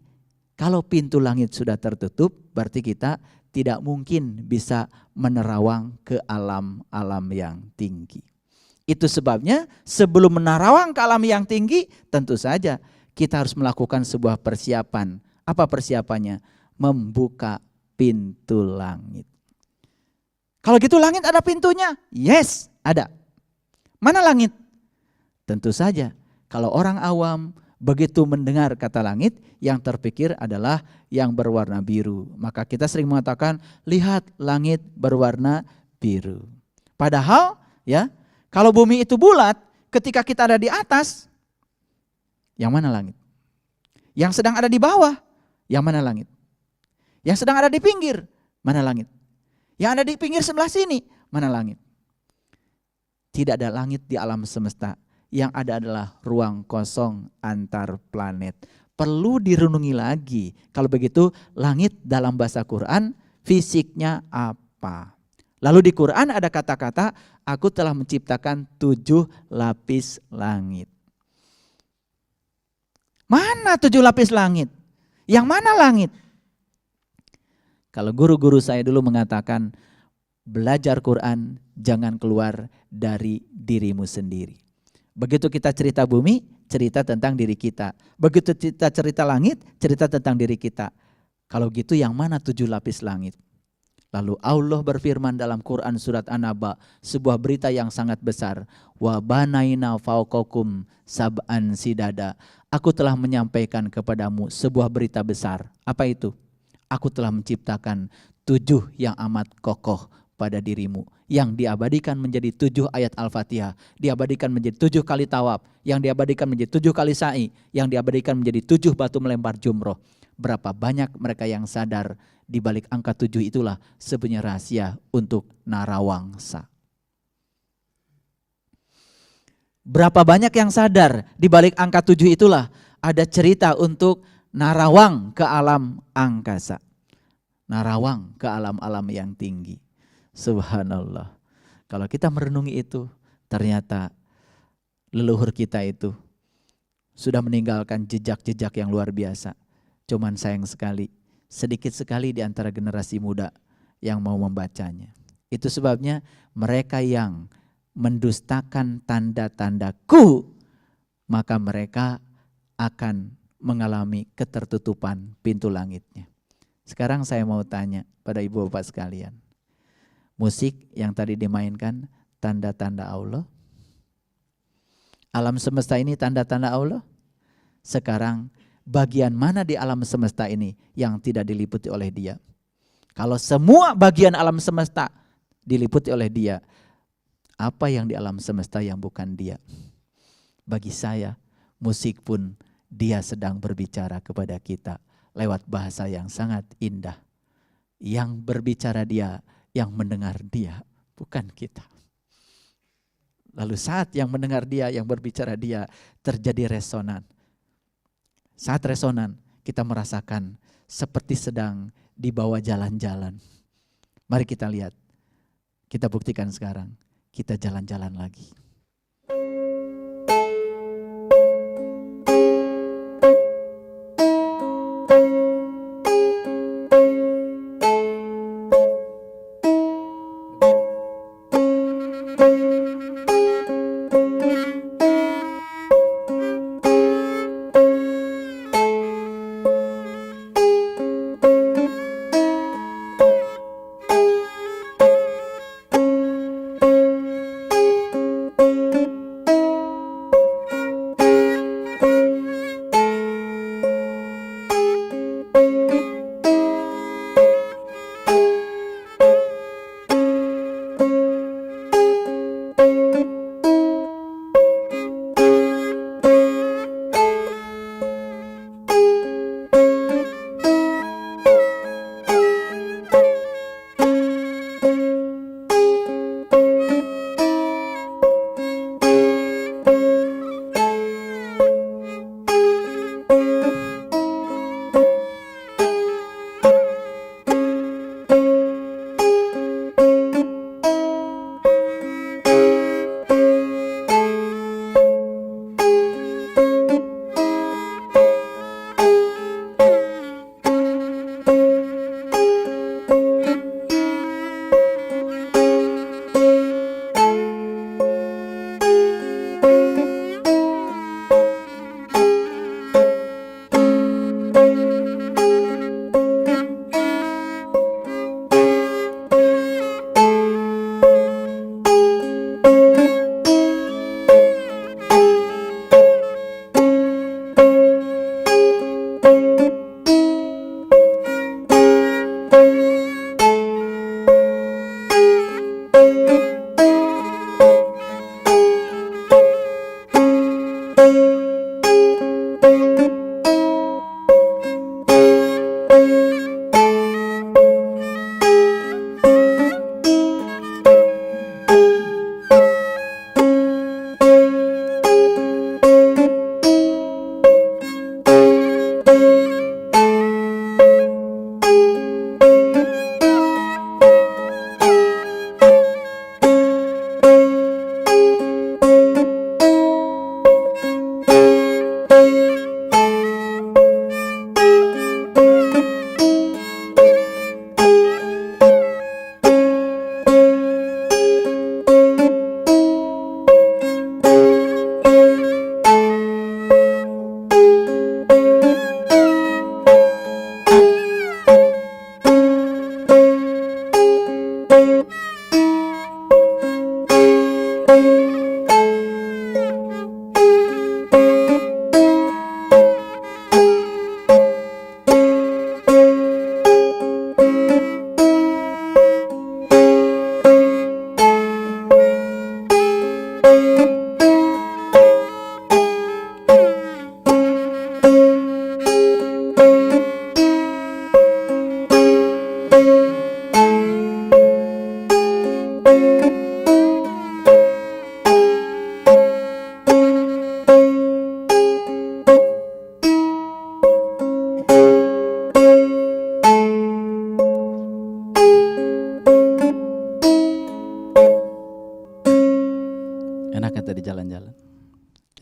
kalau pintu langit sudah tertutup, berarti kita tidak mungkin bisa menerawang ke alam-alam yang tinggi. Itu sebabnya sebelum menerawang ke alam yang tinggi, tentu saja kita harus melakukan sebuah persiapan. Apa persiapannya? Membuka pintu langit. Kalau gitu langit ada pintunya? Yes, ada. Mana langit? Tentu saja. Kalau orang awam begitu mendengar kata langit, yang terpikir adalah yang berwarna biru. Maka kita sering mengatakan, lihat langit berwarna biru. Padahal ya, kalau bumi itu bulat, ketika kita ada di atas, yang mana langit? Yang sedang ada di bawah, yang mana langit? Yang sedang ada di pinggir, mana langit? Yang ada di pinggir sebelah sini, mana langit? Tidak ada langit di alam semesta. Yang ada adalah ruang kosong antar planet. Perlu direnungi lagi. Kalau begitu, langit dalam bahasa Quran fisiknya apa? Lalu di Quran ada kata-kata, aku telah menciptakan 7 lapis langit. Mana 7 lapis langit? Yang mana langit? Kalau guru-guru saya dulu mengatakan, belajar Quran jangan keluar dari dirimu sendiri. Begitu kita cerita bumi, cerita tentang diri kita. Begitu kita cerita langit, cerita tentang diri kita. Kalau gitu yang mana 7 lapis langit? Lalu Allah berfirman dalam Quran surat An-Naba, sebuah berita yang sangat besar. Wa banaina fauqakum sab'an sidada. Aku telah menyampaikan kepadamu sebuah berita besar. Apa itu? Aku telah menciptakan 7 yang amat kokoh pada dirimu, yang diabadikan menjadi 7 ayat Al-Fatihah, diabadikan menjadi 7 kali tawaf, yang diabadikan menjadi 7 kali sa'i, yang diabadikan menjadi 7 batu melempar jumroh. Berapa banyak mereka yang sadar di balik angka 7 itulah sebenarnya rahasia untuk narawangsa. Berapa banyak yang sadar di balik angka 7 itulah ada cerita untuk narawang ke alam angkasa. Narawang ke alam-alam yang tinggi. Subhanallah. Kalau kita merenungi itu, ternyata leluhur kita itu sudah meninggalkan jejak-jejak yang luar biasa. Cuman sayang sekali, sedikit sekali di antara generasi muda yang mau membacanya. Itu sebabnya mereka yang mendustakan tanda-tandaku, maka mereka akan mengalami ketertutupan pintu langitnya. Sekarang saya mau tanya pada ibu bapak sekalian. Musik yang tadi dimainkan tanda-tanda Allah. Alam semesta ini tanda-tanda Allah. Sekarang bagian mana di alam semesta ini yang tidak diliputi oleh dia? Kalau semua bagian alam semesta diliputi oleh dia, apa yang di alam semesta yang bukan dia? Bagi saya, musik pun dia sedang berbicara kepada kita lewat bahasa yang sangat indah. Yang berbicara dia, yang mendengar dia, bukan kita. Lalu saat yang mendengar dia, yang berbicara dia, terjadi resonan. Saat resonan, kita merasakan seperti sedang dibawa jalan-jalan. Mari kita lihat, kita buktikan sekarang, kita jalan-jalan lagi.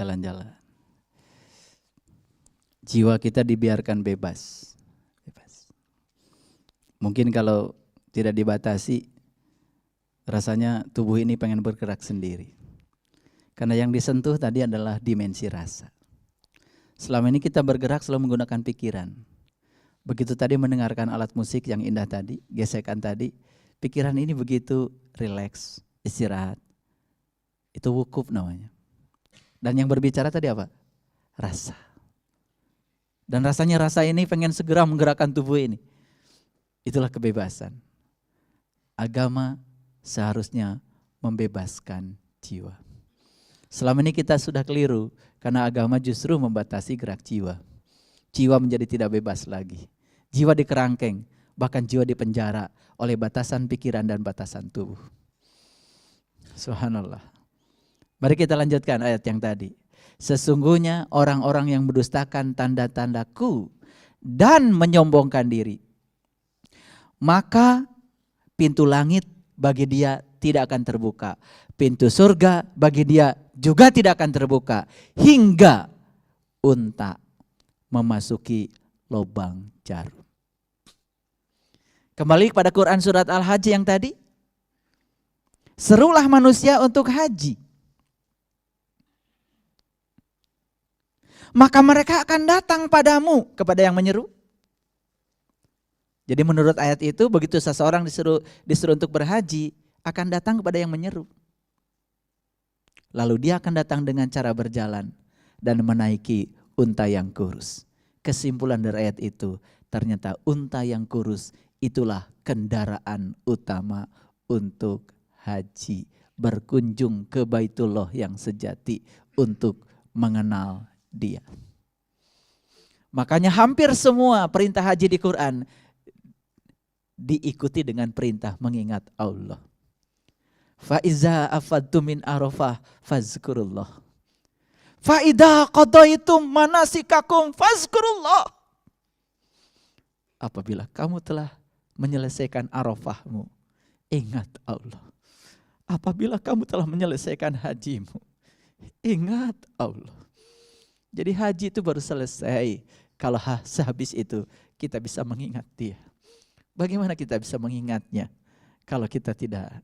Jalan-jalan. Jiwa kita dibiarkan bebas. Mungkin kalau tidak dibatasi, rasanya tubuh ini pengen bergerak sendiri. Karena yang disentuh tadi adalah dimensi rasa. Selama ini kita bergerak selalu menggunakan pikiran. Begitu tadi mendengarkan alat musik yang indah tadi, gesekan tadi, pikiran ini begitu rileks, istirahat. Itu wukuf namanya. Dan yang berbicara tadi apa? Rasa. Dan rasanya rasa ini pengen segera menggerakkan tubuh ini. Itulah kebebasan. Agama seharusnya membebaskan jiwa. Selama ini kita sudah keliru karena agama justru membatasi gerak jiwa. Jiwa menjadi tidak bebas lagi. Jiwa dikerangkeng, bahkan jiwa dipenjara oleh batasan pikiran dan batasan tubuh. Subhanallah. Mari kita lanjutkan ayat yang tadi. Sesungguhnya orang-orang yang mendustakan tanda-tandaku dan menyombongkan diri, maka pintu langit bagi dia tidak akan terbuka. Pintu surga bagi dia juga tidak akan terbuka. Hingga unta memasuki lubang jarum. Kembali kepada Quran surat Al-Hajj yang tadi. Serulah manusia untuk haji. Maka mereka akan datang padamu, kepada yang menyeru. Jadi menurut ayat itu, begitu seseorang disuruh untuk berhaji, akan datang kepada yang menyeru. Lalu dia akan datang dengan cara berjalan dan menaiki unta yang kurus. Kesimpulan dari ayat itu, ternyata unta yang kurus itulah kendaraan utama untuk haji. Berkunjung ke Baitullah yang sejati untuk mengenal dia. Makanya hampir semua perintah haji di Quran diikuti dengan perintah mengingat Allah. Fa iza afadtum min Arafah fazkurullah. Fa idza qadaitum manasikakum fazkurullah. Apabila kamu telah menyelesaikan Arafahmu, ingat Allah. Apabila kamu telah menyelesaikan hajimu, ingat Allah. Jadi haji itu baru selesai kalau sehabis itu kita bisa mengingat dia. Bagaimana kita bisa mengingatnya kalau kita tidak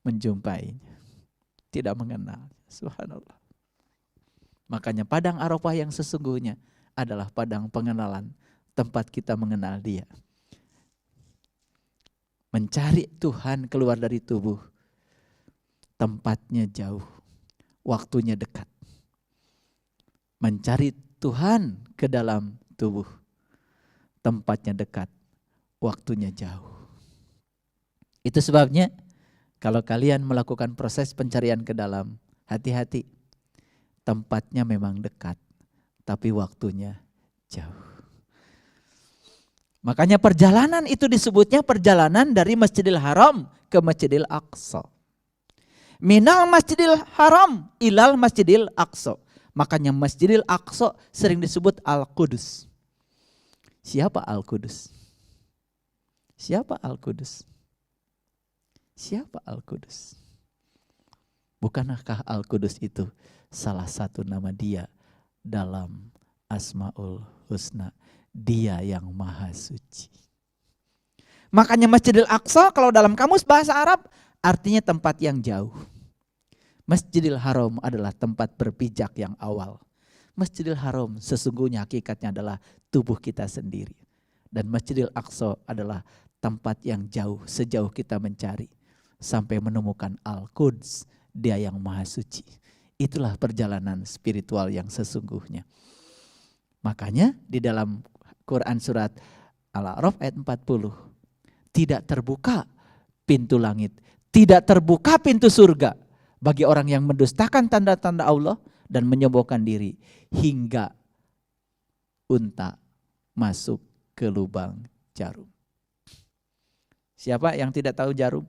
menjumpainya, tidak mengenal? Subhanallah. Makanya padang Arafah yang sesungguhnya adalah padang pengenalan, tempat kita mengenal dia. Mencari Tuhan keluar dari tubuh, tempatnya jauh, waktunya dekat. Mencari Tuhan ke dalam tubuh, tempatnya dekat, waktunya jauh. Itu sebabnya kalau kalian melakukan proses pencarian ke dalam, hati-hati. Tempatnya memang dekat, tapi waktunya jauh. Makanya perjalanan itu disebutnya perjalanan dari Masjidil Haram ke Masjidil Aqsa. Minal Masjidil Haram ilal Masjidil Aqsa. Makanya Masjidil Aqsa sering disebut Al-Qudus. Siapa Al-Qudus? Siapa Al-Qudus? Siapa Al-Qudus? Bukankah Al-Qudus itu salah satu nama Dia dalam Asmaul Husna? Dia yang Maha Suci. Makanya Masjidil Aqsa kalau dalam kamus bahasa Arab artinya tempat yang jauh. Masjidil Haram adalah tempat berpijak yang awal. Masjidil Haram sesungguhnya hakikatnya adalah tubuh kita sendiri. Dan Masjidil Aqsa adalah tempat yang jauh, sejauh kita mencari. Sampai menemukan Al-Quds, Dia yang Maha Suci. Itulah perjalanan spiritual yang sesungguhnya. Makanya di dalam Quran surat Al-A'raf ayat 40. Tidak terbuka pintu langit, tidak terbuka pintu surga bagi orang yang mendustakan tanda-tanda Allah dan menyombongkan diri hingga unta masuk ke lubang jarum. Siapa yang tidak tahu jarum?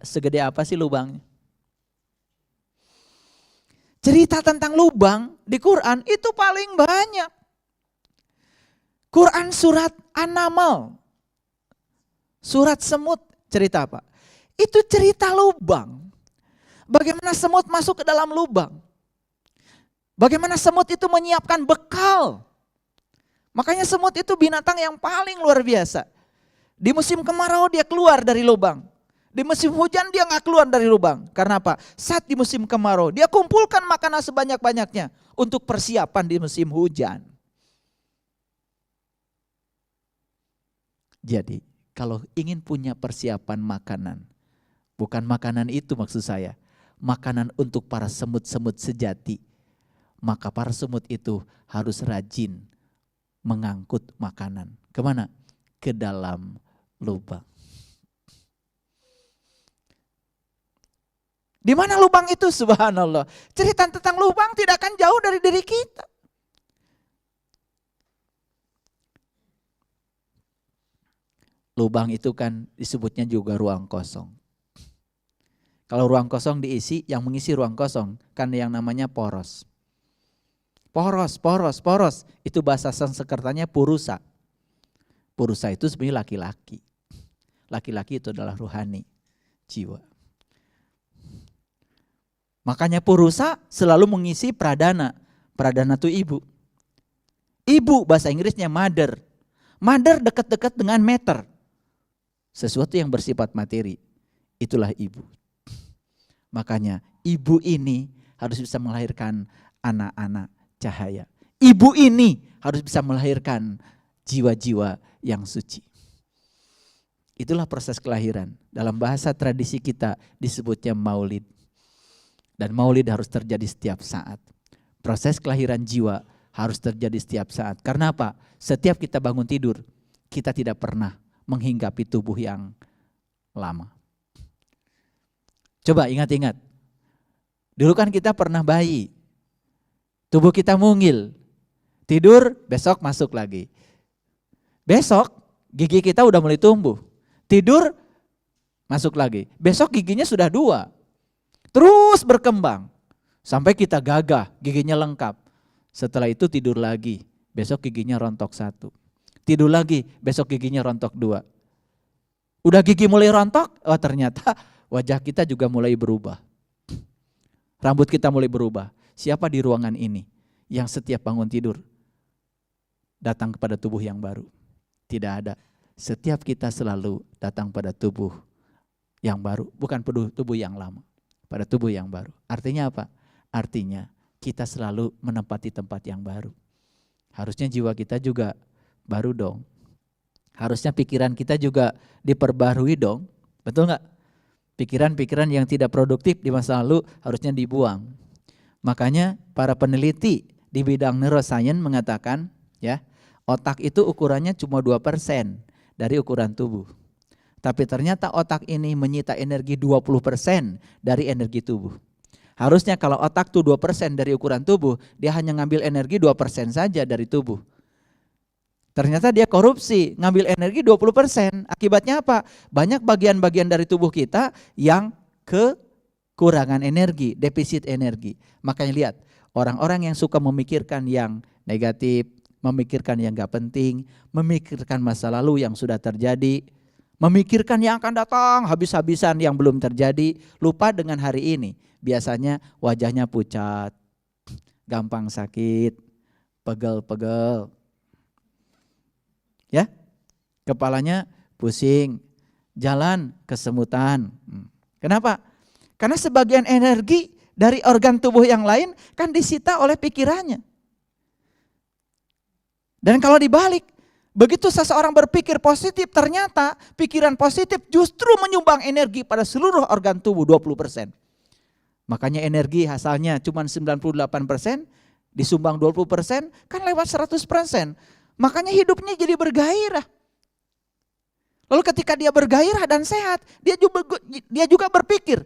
Segede apa sih lubangnya? Cerita tentang lubang di Quran itu paling banyak. Quran surat An-Naml, surat semut, cerita apa? Itu cerita lubang. Bagaimana semut masuk ke dalam lubang. Bagaimana semut itu menyiapkan bekal. Makanya semut itu binatang yang paling luar biasa. Di musim kemarau dia keluar dari lubang. Di musim hujan dia nggak keluar dari lubang. Karena apa? Saat di musim kemarau dia kumpulkan makanan sebanyak-banyaknya untuk persiapan di musim hujan. Jadi kalau ingin punya persiapan makanan, bukan makanan itu maksud saya, makanan untuk para semut-semut sejati, maka para semut itu harus rajin mengangkut makanan. Kemana? Ke dalam lubang. Di mana lubang itu? Subhanallah. Cerita tentang lubang tidak akan jauh dari diri kita. Lubang itu kan disebutnya juga ruang kosong. Kalau ruang kosong diisi, yang mengisi ruang kosong kan yang namanya poros. Poros. Itu bahasa Sanskertanya purusa. Purusa itu sebenarnya laki-laki. Laki-laki itu adalah rohani, jiwa. Makanya purusa selalu mengisi pradana. Pradana itu ibu. Ibu bahasa Inggrisnya mother. Mother dekat-dekat dengan matter. Sesuatu yang bersifat materi. Itulah ibu. Makanya ibu ini harus bisa melahirkan anak-anak cahaya. Ibu ini harus bisa melahirkan jiwa-jiwa yang suci. Itulah proses kelahiran. Dalam bahasa tradisi kita disebutnya maulid. Dan maulid harus terjadi setiap saat. Proses kelahiran jiwa harus terjadi setiap saat. Karena apa? Setiap kita bangun tidur, kita tidak pernah menghinggapi tubuh yang lama. Coba ingat-ingat. Dulu kan kita pernah bayi. Tubuh kita mungil. Tidur, besok masuk lagi. Besok gigi kita udah mulai tumbuh. Tidur, masuk lagi. Besok giginya sudah 2. Terus berkembang. Sampai kita gagah, giginya lengkap. Setelah itu tidur lagi. Besok giginya rontok 1. Tidur lagi, besok giginya rontok 2. Udah gigi mulai rontok, oh ternyata wajah kita juga mulai berubah. Rambut kita mulai berubah. Siapa di ruangan ini yang setiap bangun tidur datang kepada tubuh yang baru? Tidak ada. Setiap kita selalu datang pada tubuh yang baru, bukan tubuh yang lama. Pada tubuh yang baru. Artinya apa? Artinya kita selalu menempati tempat yang baru. Harusnya jiwa kita juga baru dong. Harusnya pikiran kita juga diperbarui dong. Betul nggak? Pikiran-pikiran yang tidak produktif di masa lalu harusnya dibuang. Makanya para peneliti di bidang neuroscience mengatakan ya, otak itu ukurannya cuma 2% dari ukuran tubuh. Tapi ternyata otak ini menyita energi 20% dari energi tubuh. Harusnya kalau otak tuh 2% dari ukuran tubuh, dia hanya ngambil energi 2% saja dari tubuh. Ternyata dia korupsi, ngambil energi 20%. Akibatnya apa? Banyak bagian-bagian dari tubuh kita yang kurangan energi, defisit energi. Makanya lihat, orang-orang yang suka memikirkan yang negatif, memikirkan yang gak penting, memikirkan masa lalu yang sudah terjadi, memikirkan yang akan datang habis-habisan yang belum terjadi, lupa dengan hari ini. Biasanya wajahnya pucat, gampang sakit, pegel-pegel. Ya, kepalanya pusing, jalan kesemutan. Kenapa? Karena sebagian energi dari organ tubuh yang lain kan disita oleh pikirannya. Dan kalau dibalik, begitu seseorang berpikir positif, ternyata pikiran positif justru menyumbang energi pada seluruh organ tubuh 20%. Makanya energi asalnya cuma 98%, disumbang 20%, kan lewat 100%. Makanya hidupnya jadi bergairah. Lalu ketika dia bergairah dan sehat, dia juga berpikir,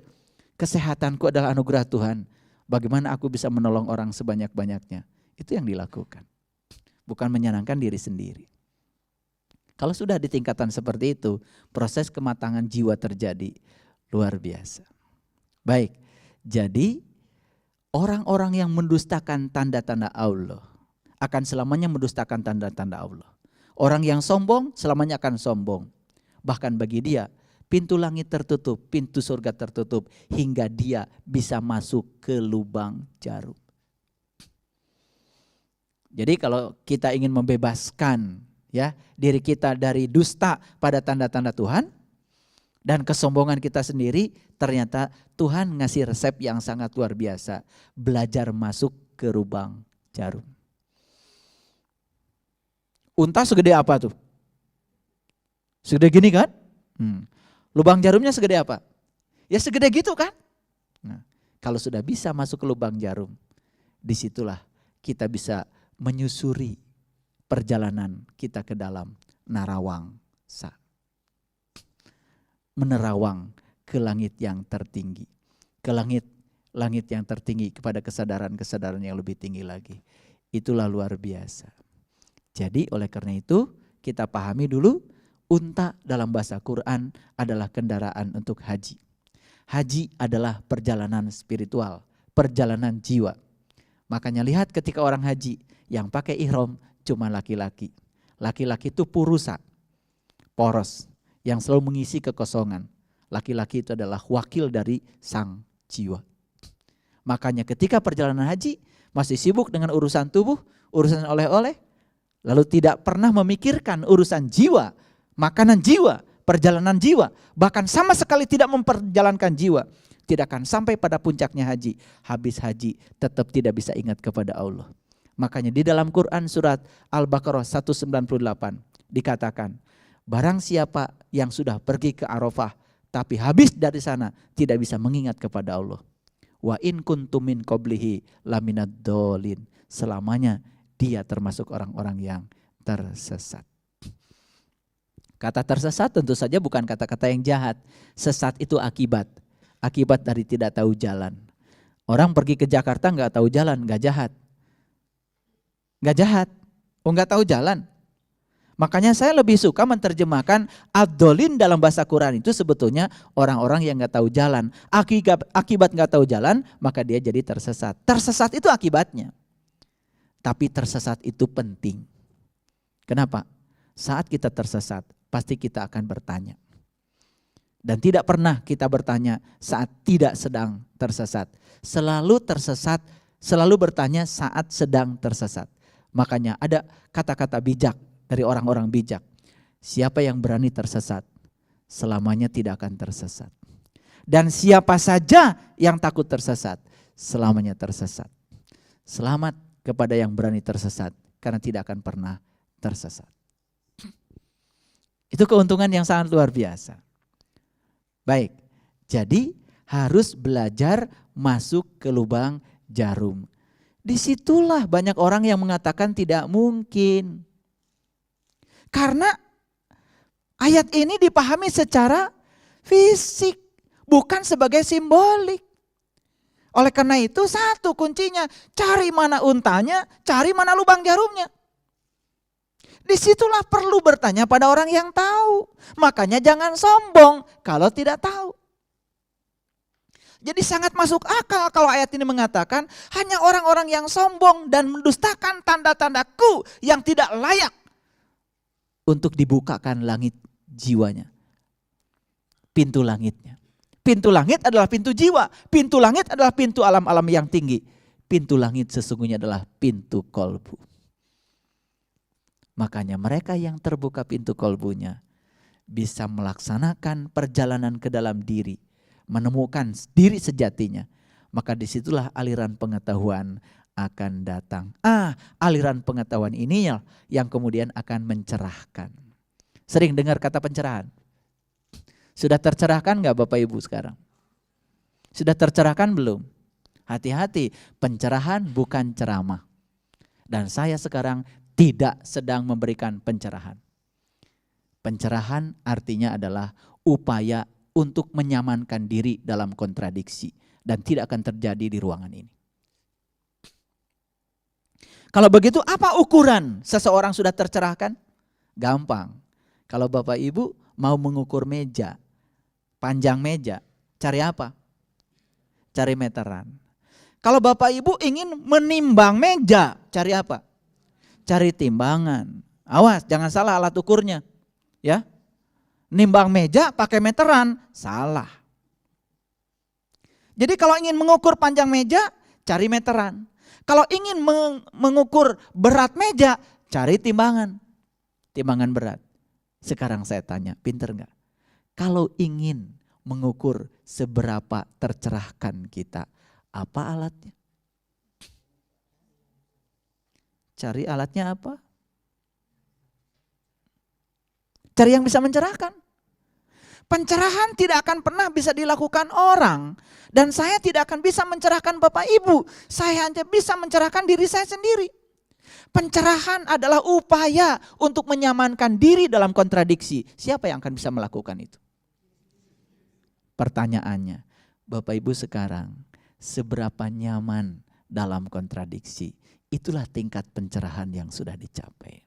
kesehatanku adalah anugerah Tuhan. Bagaimana aku bisa menolong orang sebanyak-banyaknya? Itu yang dilakukan. Bukan menyenangkan diri sendiri. Kalau sudah di tingkatan seperti itu, proses kematangan jiwa terjadi luar biasa. Baik, jadi orang-orang yang mendustakan tanda-tanda Allah akan selamanya mendustakan tanda-tanda Allah. Orang yang sombong selamanya akan sombong. Bahkan bagi dia, pintu langit tertutup, pintu surga tertutup, hingga dia bisa masuk ke lubang jarum. Jadi kalau kita ingin membebaskan ya diri kita dari dusta pada tanda-tanda Tuhan dan kesombongan kita sendiri, ternyata Tuhan ngasih resep yang sangat luar biasa. Belajar masuk ke lubang jarum. Unta segede apa tuh? Segede gini kan? Lubang jarumnya segede apa? Ya segede gitu kan? Nah, kalau sudah bisa masuk ke lubang jarum, disitulah kita bisa menyusuri perjalanan kita ke dalam narawangsa. Menerawang ke langit yang tertinggi. Ke langit yang tertinggi kepada kesadaran-kesadaran yang lebih tinggi lagi. Itulah luar biasa. Jadi oleh karena itu kita pahami dulu, unta dalam bahasa Quran adalah kendaraan untuk haji. Haji adalah perjalanan spiritual, perjalanan jiwa. Makanya lihat ketika orang haji yang pakai ihram cuma laki-laki. Laki-laki itu purusa, poros, yang selalu mengisi kekosongan. Laki-laki itu adalah wakil dari sang jiwa. Makanya ketika perjalanan haji masih sibuk dengan urusan tubuh, urusan oleh-oleh, lalu tidak pernah memikirkan urusan jiwa, makanan jiwa, perjalanan jiwa, bahkan sama sekali tidak memperjalankan jiwa, tidak akan sampai pada puncaknya haji. Habis haji tetap tidak bisa ingat kepada Allah. Makanya di dalam Quran surat Al-Baqarah 198 dikatakan, barang siapa yang sudah pergi ke Arafah tapi habis dari sana tidak bisa mengingat kepada Allah. Wa in kuntum min qablihi laminad dolin. Selamanya dia termasuk orang-orang yang tersesat. Kata tersesat tentu saja bukan kata-kata yang jahat. Sesat itu akibat. Akibat dari tidak tahu jalan. Orang pergi ke Jakarta nggak tahu jalan, nggak jahat. Nggak jahat. Oh nggak tahu jalan. Makanya saya lebih suka menerjemahkan ad-dolin dalam bahasa Quran itu sebetulnya orang-orang yang nggak tahu jalan. Akibat nggak tahu jalan, maka dia jadi tersesat. Tersesat itu akibatnya. Tapi tersesat itu penting. Kenapa? Saat kita tersesat, pasti kita akan bertanya. Dan tidak pernah kita bertanya saat tidak sedang tersesat. Selalu tersesat, selalu bertanya saat sedang tersesat. Makanya ada kata-kata bijak dari orang-orang bijak. Siapa yang berani tersesat, selamanya tidak akan tersesat. Dan siapa saja yang takut tersesat, selamanya tersesat. Selamat kepada yang berani tersesat, karena tidak akan pernah tersesat. Itu keuntungan yang sangat luar biasa. Baik, jadi harus belajar masuk ke lubang jarum. Disitulah banyak orang yang mengatakan tidak mungkin. Karena ayat ini dipahami secara fisik, bukan sebagai simbolik. Oleh karena itu satu kuncinya, cari mana untanya, cari mana lubang jarumnya. Disitulah perlu bertanya pada orang yang tahu. Makanya jangan sombong kalau tidak tahu. Jadi sangat masuk akal kalau ayat ini mengatakan hanya orang-orang yang sombong dan mendustakan tanda-tandaku yang tidak layak untuk dibukakan langit jiwanya. Pintu langitnya. Pintu langit adalah pintu jiwa. Pintu langit adalah pintu alam-alam yang tinggi. Pintu langit sesungguhnya adalah pintu kolbu. Makanya mereka yang terbuka pintu kolbunya bisa melaksanakan perjalanan ke dalam diri. Menemukan diri sejatinya, maka disitulah aliran pengetahuan akan datang. Aliran pengetahuan ini yang kemudian akan mencerahkan. Sering dengar kata pencerahan? Sudah tercerahkan nggak Bapak Ibu sekarang? Sudah tercerahkan belum? Hati-hati, pencerahan bukan ceramah. Dan saya sekarang tidak sedang memberikan pencerahan. Pencerahan artinya adalah upaya untuk menyamankan diri dalam kontradiksi dan tidak akan terjadi di ruangan ini. Kalau begitu apa ukuran seseorang sudah tercerahkan? Gampang. Kalau Bapak Ibu mau mengukur meja, panjang meja, cari apa? Cari meteran. Kalau Bapak Ibu ingin menimbang meja, cari apa? Cari timbangan. Awas, jangan salah alat ukurnya. Ya. Nimbang meja pakai meteran, salah. Jadi kalau ingin mengukur panjang meja, cari meteran. Kalau ingin mengukur berat meja, cari timbangan. Timbangan berat. Sekarang saya tanya, pinter enggak? Kalau ingin mengukur seberapa tercerahkan kita, apa alatnya? Cari alatnya apa? Cari yang bisa mencerahkan. Pencerahan tidak akan pernah bisa dilakukan orang. Dan saya tidak akan bisa mencerahkan Bapak Ibu. Saya hanya bisa mencerahkan diri saya sendiri. Pencerahan adalah upaya untuk menyamankan diri dalam kontradiksi. Siapa yang akan bisa melakukan itu? Pertanyaannya, Bapak Ibu sekarang seberapa nyaman dalam kontradiksi? Itulah tingkat pencerahan yang sudah dicapai.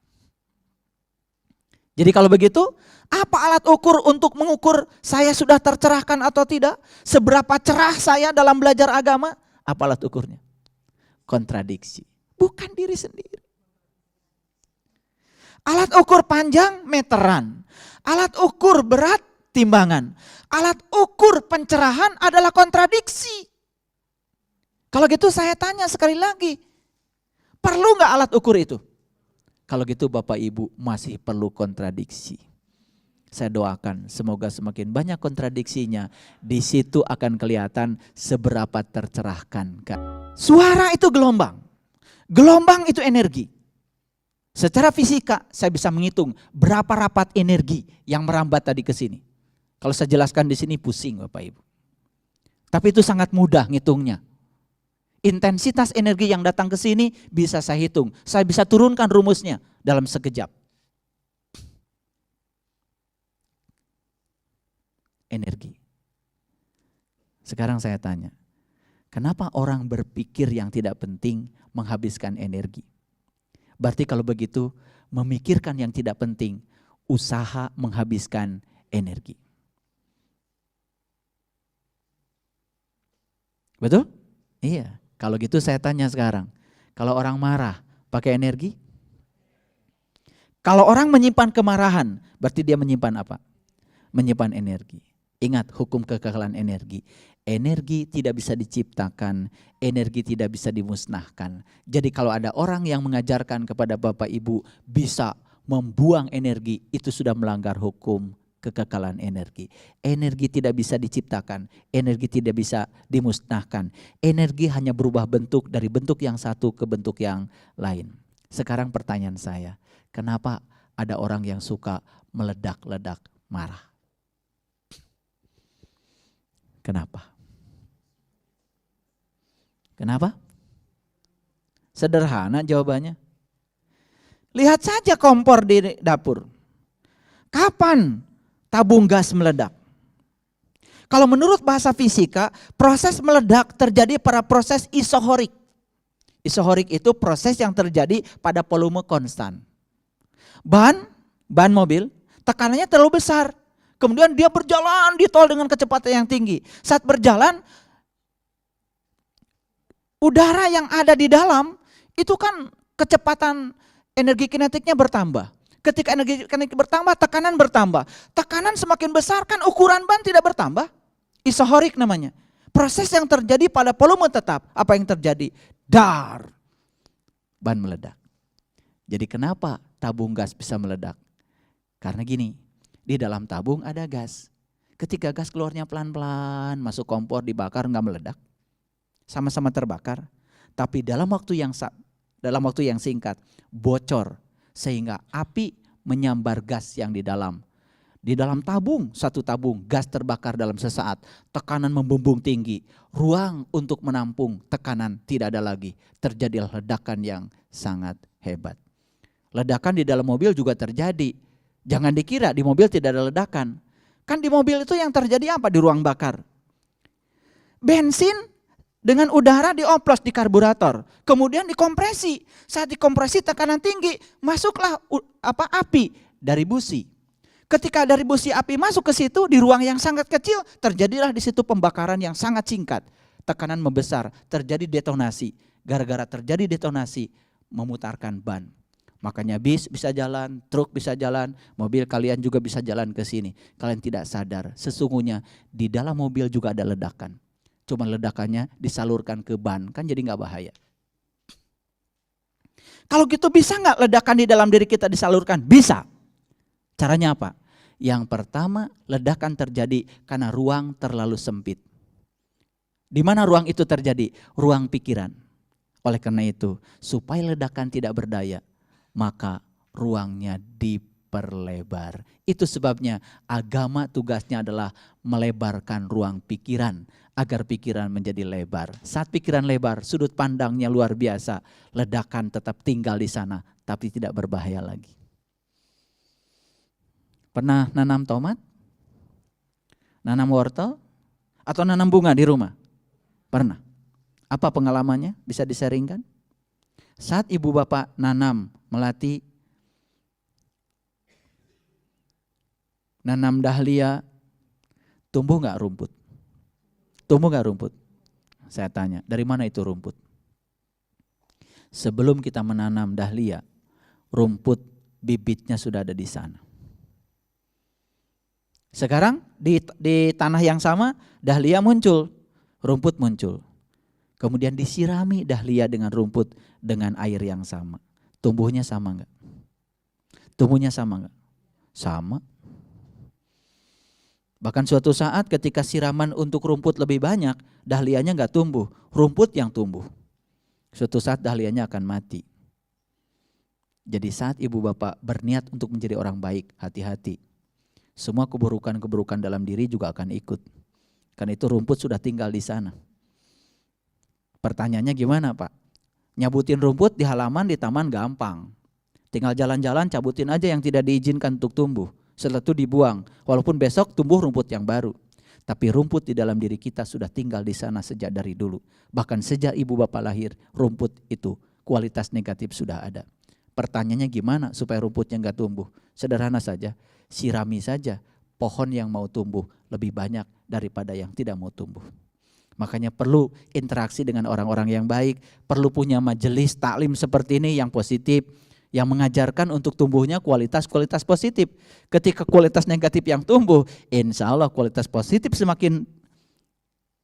Jadi kalau begitu, apa alat ukur untuk mengukur saya sudah tercerahkan atau tidak? Seberapa cerah saya dalam belajar agama? Apa alat ukurnya? Kontradiksi, bukan diri sendiri. Alat ukur panjang, meteran. Alat ukur berat, timbangan. Alat ukur pencerahan adalah kontradiksi. Kalau gitu saya tanya sekali lagi, perlu nggak alat ukur itu? Kalau gitu Bapak Ibu masih perlu kontradiksi. Saya doakan semoga semakin banyak kontradiksinya. Di situ akan kelihatan seberapa tercerahkan. Suara itu gelombang. Gelombang itu energi. Secara fisika saya bisa menghitung berapa rapat energi yang merambat tadi ke sini. Kalau saya jelaskan di sini pusing Bapak Ibu. Tapi itu sangat mudah ngitungnya. Intensitas energi yang datang ke sini bisa saya hitung. Saya bisa turunkan rumusnya dalam sekejap. Energi. Sekarang saya tanya, kenapa orang berpikir yang tidak penting menghabiskan energi? Berarti kalau begitu, memikirkan yang tidak penting, usaha menghabiskan energi. Betul? Iya. Kalau gitu saya tanya sekarang, kalau orang marah pakai energi? Kalau orang menyimpan kemarahan, berarti dia menyimpan apa? Menyimpan energi. Ingat hukum kekekalan energi. Energi tidak bisa diciptakan, energi tidak bisa dimusnahkan. Jadi kalau ada orang yang mengajarkan kepada Bapak Ibu bisa membuang energi, itu sudah melanggar hukum kekekalan energi. Energi tidak bisa diciptakan, energi tidak bisa dimusnahkan. Energi hanya berubah bentuk dari bentuk yang satu ke bentuk yang lain. Sekarang pertanyaan saya, kenapa ada orang yang suka meledak-ledak marah? Kenapa? Kenapa? Sederhana jawabannya. Lihat saja kompor di dapur. Kapan tabung gas meledak? Kalau menurut bahasa fisika, proses meledak terjadi pada proses isohorik. Isohorik itu proses yang terjadi pada volume konstan. Ban mobil, tekanannya terlalu besar. Kemudian dia berjalan di tol dengan kecepatan yang tinggi. Saat berjalan, udara yang ada di dalam itu kan kecepatan energi kinetiknya bertambah. Ketika energi kinetik bertambah, tekanan bertambah. Tekanan semakin besar kan ukuran ban tidak bertambah. Isohorik namanya. Proses yang terjadi pada volume tetap. Apa yang terjadi? Dar. Ban meledak. Jadi kenapa tabung gas bisa meledak? Karena gini, di dalam tabung ada gas. Ketika gas keluarnya pelan-pelan, masuk kompor, dibakar, nggak meledak. Sama-sama terbakar. Tapi dalam waktu yang singkat, bocor. Sehingga api menyambar gas yang di dalam. Di dalam tabung, satu tabung, gas terbakar dalam sesaat. Tekanan membumbung tinggi. Ruang untuk menampung tekanan tidak ada lagi. Terjadilah ledakan yang sangat hebat. Ledakan di dalam mobil juga terjadi. Jangan dikira di mobil tidak ada ledakan. Kan di mobil itu yang terjadi apa di ruang bakar? Bensin dengan udara dioplos di karburator. Kemudian dikompresi. Saat dikompresi tekanan tinggi, masuklah api dari busi. Ketika dari busi api masuk ke situ di ruang yang sangat kecil, terjadilah di situ pembakaran yang sangat singkat. Tekanan membesar, terjadi detonasi. Gara-gara terjadi detonasi, memutarkan ban. Makanya bis bisa jalan, truk bisa jalan, mobil kalian juga bisa jalan ke sini. Kalian tidak sadar, sesungguhnya di dalam mobil juga ada ledakan. Cuma ledakannya disalurkan ke ban, kan jadi nggak bahaya. Kalau gitu bisa nggak ledakan di dalam diri kita disalurkan? Bisa. Caranya apa? Yang pertama, ledakan terjadi karena ruang terlalu sempit. Di mana ruang itu terjadi? Ruang pikiran. Oleh karena itu, supaya ledakan tidak berdaya, maka ruangnya diperlebar. Itu sebabnya agama tugasnya adalah melebarkan ruang pikiran agar pikiran menjadi lebar. Saat pikiran lebar, sudut pandangnya luar biasa, ledakan tetap tinggal di sana tapi tidak berbahaya lagi. Pernah nanam tomat? Nanam wortel? Atau nanam bunga di rumah? Pernah. Apa pengalamannya? Bisa disaringkan? Saat ibu bapak nanam, melati, nanam dahlia, tumbuh nggak rumput? Tumbuh nggak rumput? Saya tanya, dari mana itu rumput? Sebelum kita menanam dahlia, rumput bibitnya sudah ada di sana. Sekarang di tanah yang sama, dahlia muncul, rumput muncul. Kemudian disirami dahlia dengan rumput dengan air yang sama. Tumbuhnya sama enggak? Tumbuhnya sama enggak? Sama. Bahkan suatu saat ketika siraman untuk rumput lebih banyak, dahlianya enggak tumbuh, rumput yang tumbuh. Suatu saat dahlianya akan mati. Jadi saat ibu bapak berniat untuk menjadi orang baik, hati-hati. Semua keburukan-keburukan dalam diri juga akan ikut. Karena itu rumput sudah tinggal di sana. Pertanyaannya gimana Pak? Nyabutin rumput di halaman, di taman gampang. Tinggal jalan-jalan cabutin aja yang tidak diizinkan untuk tumbuh. Setelah itu dibuang. Walaupun besok tumbuh rumput yang baru. Tapi rumput di dalam diri kita sudah tinggal di sana sejak dari dulu. Bahkan sejak ibu bapak lahir, rumput itu kualitas negatif sudah ada. Pertanyaannya gimana supaya rumputnya enggak tumbuh? Sederhana saja, sirami saja pohon yang mau tumbuh lebih banyak daripada yang tidak mau tumbuh. Makanya perlu interaksi dengan orang-orang yang baik, perlu punya majelis taklim seperti ini yang positif, yang mengajarkan untuk tumbuhnya kualitas-kualitas positif. Ketika kualitas negatif yang tumbuh, insya Allah kualitas positif semakin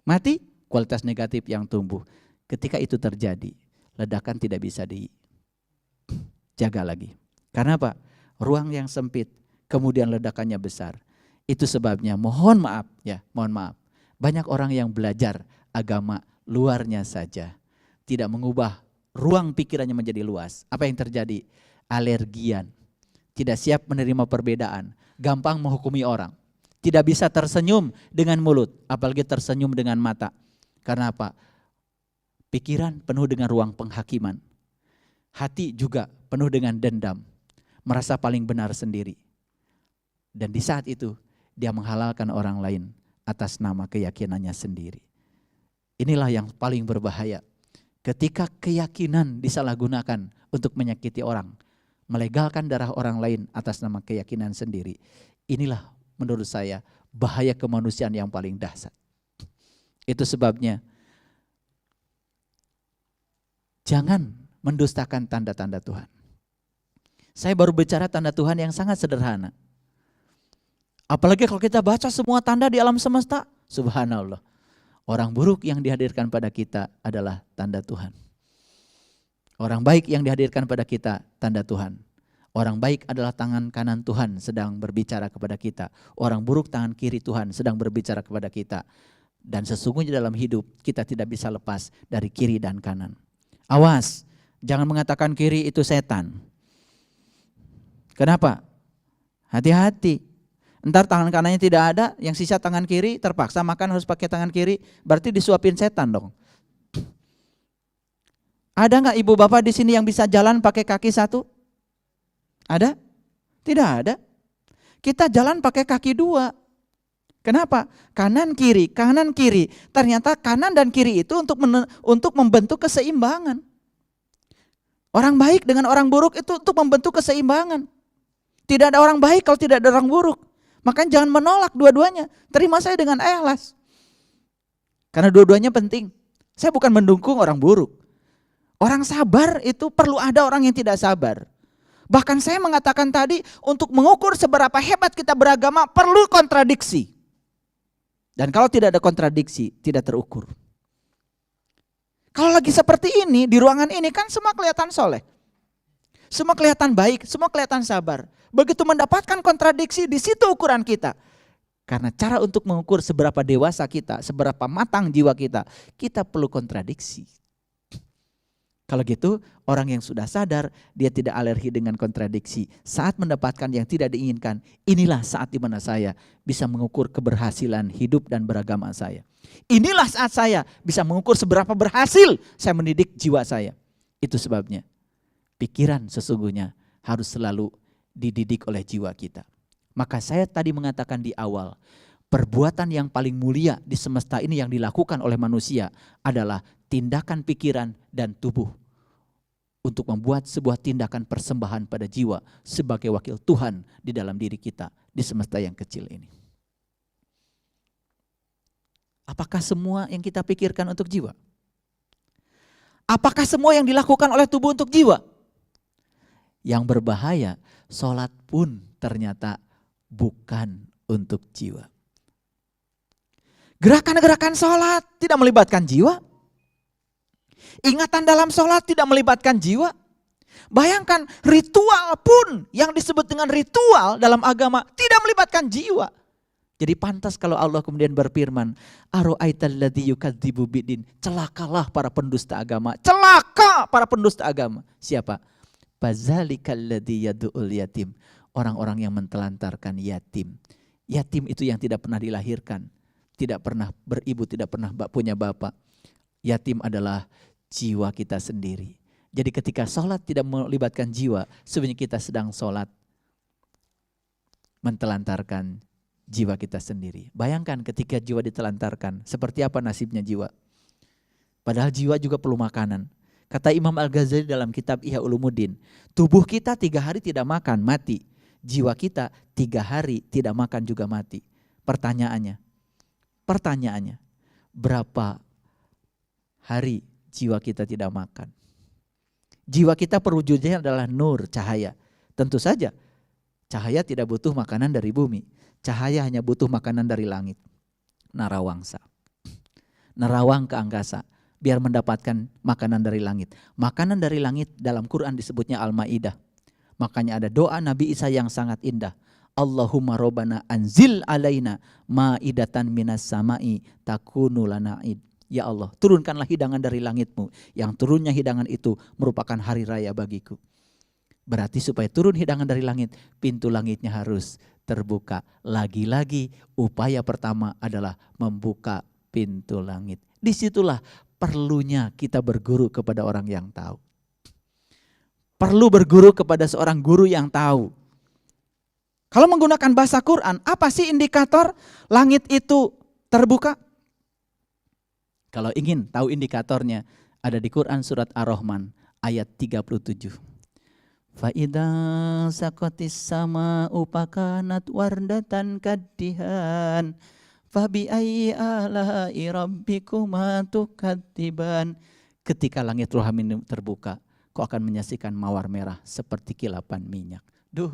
mati, kualitas negatif yang tumbuh. Ketika itu terjadi, ledakan tidak bisa dijaga lagi. Karena apa? Ruang yang sempit, kemudian ledakannya besar. Itu sebabnya mohon maaf ya, mohon maaf. Banyak orang yang belajar agama luarnya saja, tidak mengubah ruang pikirannya menjadi luas. Apa yang terjadi? Alergian, tidak siap menerima perbedaan, gampang menghukumi orang. Tidak bisa tersenyum dengan mulut, apalagi tersenyum dengan mata. Karena apa? Pikiran penuh dengan ruang penghakiman. Hati juga penuh dengan dendam, merasa paling benar sendiri. Dan di saat itu dia menghalalkan orang lain atas nama keyakinannya sendiri. Inilah yang paling berbahaya. Ketika keyakinan disalahgunakan untuk menyakiti orang, melegalkan darah orang lain atas nama keyakinan sendiri. Inilah menurut saya bahaya kemanusiaan yang paling dahsyat. Itu sebabnya Jangan mendustakan tanda-tanda Tuhan. Saya baru bicara tanda Tuhan yang sangat sederhana. Apalagi kalau kita baca semua tanda di alam semesta, subhanallah. Orang buruk yang dihadirkan pada kita adalah tanda Tuhan. Orang baik yang dihadirkan pada kita, tanda Tuhan. Orang baik adalah tangan kanan Tuhan sedang berbicara kepada kita. Orang buruk tangan kiri Tuhan sedang berbicara kepada kita. Dan sesungguhnya dalam hidup kita tidak bisa lepas dari kiri dan kanan. Awas, jangan mengatakan kiri itu setan. Kenapa? Hati-hati. Entar tangan kanannya tidak ada, yang sisa tangan kiri terpaksa makan harus pakai tangan kiri, berarti disuapin setan dong. Ada nggak ibu bapak di sini yang bisa jalan pakai kaki satu? Ada? Tidak ada. Kita jalan pakai kaki dua. Kenapa? Kanan kiri. Ternyata kanan dan kiri itu untuk membentuk keseimbangan. Orang baik dengan orang buruk itu untuk membentuk keseimbangan. Tidak ada orang baik kalau tidak ada orang buruk. Makanya jangan menolak dua-duanya. Terima saya dengan ikhlas. Karena dua-duanya penting. Saya bukan mendukung orang buruk. Orang sabar itu perlu ada orang yang tidak sabar. Bahkan saya mengatakan tadi untuk mengukur seberapa hebat kita beragama perlu kontradiksi. Dan kalau tidak ada kontradiksi tidak terukur. Kalau lagi seperti ini di ruangan ini kan semua kelihatan soleh. Semua kelihatan baik, semua kelihatan sabar. Begitu mendapatkan kontradiksi, di situ ukuran kita. Karena cara untuk mengukur seberapa dewasa kita, seberapa matang jiwa kita perlu kontradiksi. Kalau gitu, orang yang sudah sadar, dia tidak alergi dengan kontradiksi. Saat mendapatkan yang tidak diinginkan, inilah saat dimana saya bisa mengukur keberhasilan hidup dan beragama saya. Inilah saat saya bisa mengukur seberapa berhasil saya mendidik jiwa saya. Itu sebabnya. Pikiran sesungguhnya harus selalu dididik oleh jiwa kita. Maka saya tadi mengatakan di awal, perbuatan yang paling mulia di semesta ini yang dilakukan oleh manusia adalah tindakan pikiran dan tubuh. Untuk membuat sebuah tindakan persembahan pada jiwa sebagai wakil Tuhan di dalam diri kita di semesta yang kecil ini. Apakah semua yang kita pikirkan untuk jiwa? Apakah semua yang dilakukan oleh tubuh untuk jiwa? Yang berbahaya, sholat pun ternyata bukan untuk jiwa. Gerakan-gerakan sholat tidak melibatkan jiwa. Ingatan dalam sholat tidak melibatkan jiwa. Bayangkan ritual pun yang disebut dengan ritual dalam agama tidak melibatkan jiwa. Jadi pantas kalau Allah kemudian berfirman, Aro'aital ladzi yukadzibu biddin, celakalah para pendusta agama. Celaka para pendusta agama. Siapa? Fazalikal ladzi yad'ul yatim, orang-orang yang mentelantarkan yatim. Yatim itu yang tidak pernah dilahirkan, tidak pernah beribu, tidak pernah punya bapak. Yatim adalah jiwa kita sendiri. Jadi ketika sholat tidak melibatkan jiwa, sebenarnya kita sedang sholat mentelantarkan jiwa kita sendiri. Bayangkan ketika jiwa ditelantarkan, seperti apa nasibnya jiwa. Padahal jiwa juga perlu makanan. Kata Imam Al-Ghazali dalam kitab Ihya Ulumuddin, tubuh kita 3 hari tidak makan, mati. Jiwa kita 3 hari tidak makan juga mati. Pertanyaannya, berapa hari jiwa kita tidak makan? Jiwa kita perwujudannya adalah nur, cahaya. Tentu saja, cahaya tidak butuh makanan dari bumi. Cahaya hanya butuh makanan dari langit. Narawangsa. Nerawang ke angkasa. Biar mendapatkan makanan dari langit. Makanan dari langit dalam Quran disebutnya Al-Ma'idah. Makanya ada doa Nabi Isa yang sangat indah. Allahumma robbana anzil alaina ma'idatan minas sama'i takunu lana id. Ya Allah, turunkanlah hidangan dari langitmu. Yang turunnya hidangan itu merupakan hari raya bagiku. Berarti supaya turun hidangan dari langit, pintu langitnya harus terbuka. Lagi-lagi upaya pertama adalah membuka pintu langit. Disitulah perlunya kita berguru kepada orang yang tahu. Perlu berguru kepada seorang guru yang tahu. Kalau menggunakan bahasa Quran, apa sih indikator langit itu terbuka? Kalau ingin tahu indikatornya, ada di Quran surat Ar-Rahman ayat 37. Fa'idha sakotis sama'u pakanat wardatan kaddihan fabi ayyi ala'i rabbikuma tukadziban. ketika langit rohani terbuka, kau akan menyaksikan mawar merah seperti kilapan minyak. Duh,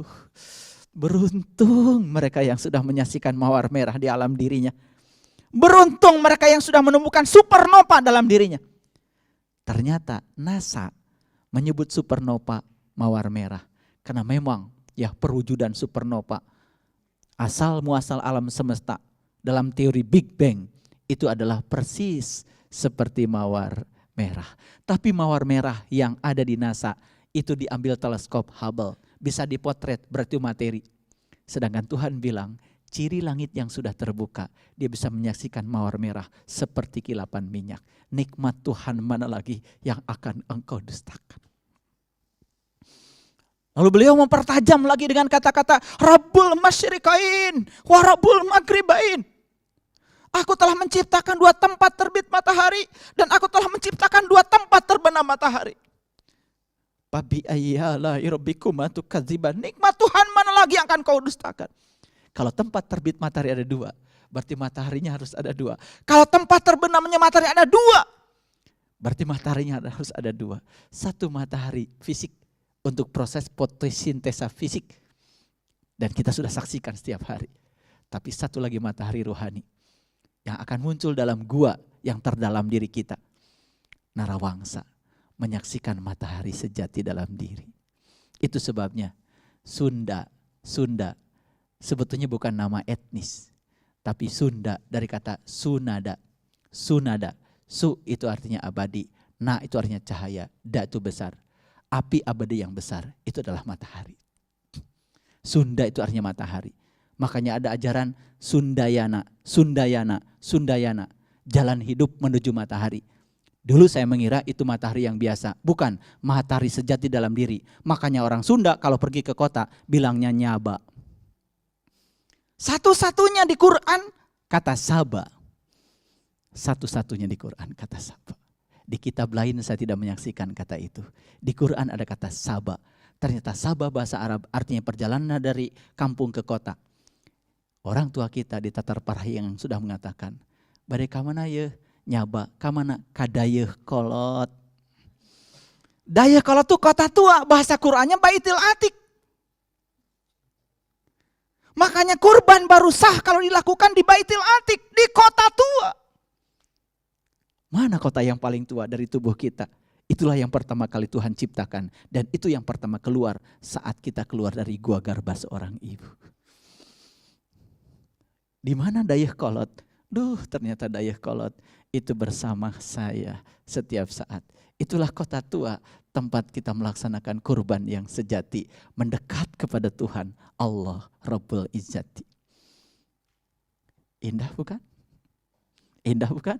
beruntung mereka yang sudah menyaksikan mawar merah di alam dirinya. Beruntung mereka yang sudah menemukan supernova dalam dirinya. Ternyata NASA menyebut supernova mawar merah. Karena memang ya perwujudan supernova asal muasal alam semesta dalam teori Big Bang itu adalah persis seperti mawar merah. Tapi mawar merah yang ada di NASA itu diambil teleskop Hubble. Bisa dipotret berarti materi. Sedangkan Tuhan bilang ciri langit yang sudah terbuka, dia bisa menyaksikan mawar merah seperti kilapan minyak. Nikmat Tuhan mana lagi yang akan engkau dustakan. Lalu beliau mempertajam lagi dengan kata-kata Rabbul Masyriqain wa Rabbul Maghribain. Aku telah menciptakan dua tempat terbit matahari dan aku telah menciptakan dua tempat terbenam matahari. Babi ayyala rabbikuma tukadziban. Nikmat Tuhan mana lagi yang akan kau dustakan? Kalau tempat terbit matahari ada dua, berarti mataharinya harus ada dua. Kalau tempat terbenamnya matahari ada dua, berarti mataharinya harus ada dua. Satu matahari fisik untuk proses fotosintesa fisik. Dan kita sudah saksikan setiap hari. Tapi satu lagi matahari rohani yang akan muncul dalam gua yang terdalam diri kita. Narawangsa menyaksikan matahari sejati dalam diri. Itu sebabnya Sunda sebetulnya bukan nama etnis. Tapi Sunda dari kata Sunada. Sunada. Su itu artinya abadi. Na itu artinya cahaya. Da itu besar. Api abadi yang besar itu adalah matahari. Sunda itu artinya matahari. Makanya ada ajaran Sundayana, Sundayana, Sundayana. Jalan hidup menuju matahari. Dulu saya mengira itu matahari yang biasa. Bukan, matahari sejati dalam diri. Makanya orang Sunda kalau pergi ke kota bilangnya nyaba. Satu-satunya di Quran kata saba. Satu-satunya di Quran kata saba. Di kitab lain saya tidak menyaksikan kata itu. Di Quran ada kata saba. Ternyata saba bahasa Arab artinya perjalanan dari kampung ke kota. Orang tua kita di Tatar Parahi yang sudah mengatakan, badai kamana ya nyaba, kamana kadayeuh kolot. Dayeuh kolot itu kota tua, bahasa Qurannya Baitul Atiq. Makanya kurban baru sah kalau dilakukan di Baitul Atiq, di kota tua. Mana kota yang paling tua dari tubuh kita? Itulah yang pertama kali Tuhan ciptakan. Dan itu yang pertama keluar saat kita keluar dari gua garba seorang ibu. Di mana dayeuh kolot? Duh, ternyata dayeuh kolot itu bersama saya setiap saat. Itulah kota tua, tempat kita melaksanakan kurban yang sejati. Mendekat kepada Tuhan, Allah Rabbul Izzati. Indah bukan? Indah bukan?